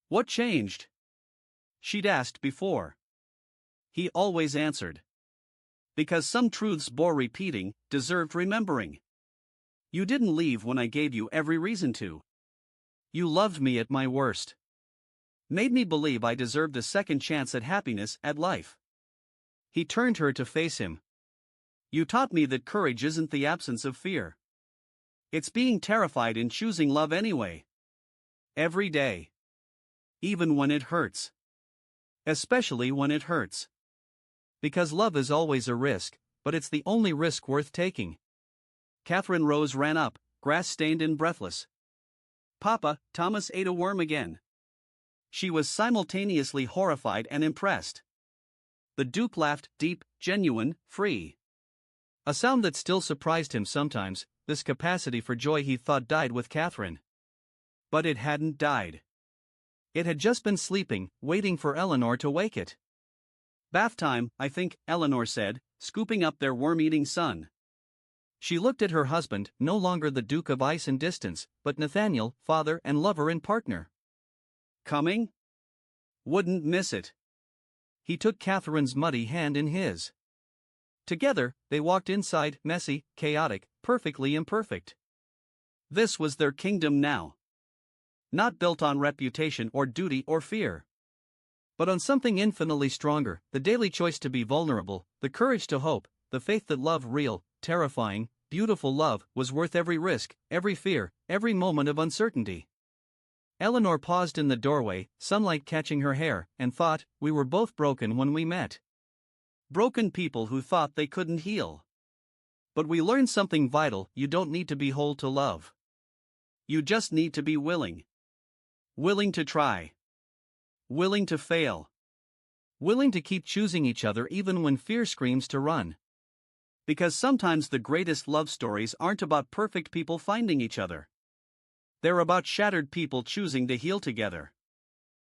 What changed? She'd asked before. He always answered. Because some truths bore repeating, deserved remembering. You didn't leave when I gave you every reason to. You loved me at my worst. Made me believe I deserved a second chance at happiness, at life. He turned her to face him. You taught me that courage isn't the absence of fear. It's being terrified in choosing love anyway. Every day. Even when it hurts. Especially when it hurts. Because love is always a risk, but it's the only risk worth taking. Catherine Rose ran up, grass-stained and breathless. "Papa, Thomas ate a worm again." She was simultaneously horrified and impressed. The Duke laughed, deep, genuine, free. A sound that still surprised him sometimes, this capacity for joy he thought died with Catherine. But it hadn't died. It had just been sleeping, waiting for Eleanor to wake it. "Bath time, I think," Eleanor said, scooping up their worm-eating son. She looked at her husband, no longer the Duke of Ice and Distance, but Nathaniel, father and lover and partner. "Coming?" "Wouldn't miss it." He took Catherine's muddy hand in his. Together, they walked inside, messy, chaotic, perfectly imperfect. This was their kingdom now. Not built on reputation or duty or fear, but on something infinitely stronger: the daily choice to be vulnerable, the courage to hope, the faith that love, real, terrifying, beautiful love, was worth every risk, every fear, every moment of uncertainty. Eleanor paused in the doorway, sunlight catching her hair, and thought, "We were both broken when we met. Broken people who thought they couldn't heal. But we learned something vital: you don't need to be whole to love. You just need to be willing. Willing to try. Willing to fail. Willing to keep choosing each other even when fear screams to run. Because sometimes the greatest love stories aren't about perfect people finding each other. They're about shattered people choosing to heal together.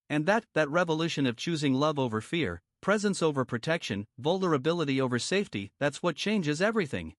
And that revolution of choosing love over fear, presence over protection, vulnerability over safety, that's what changes everything.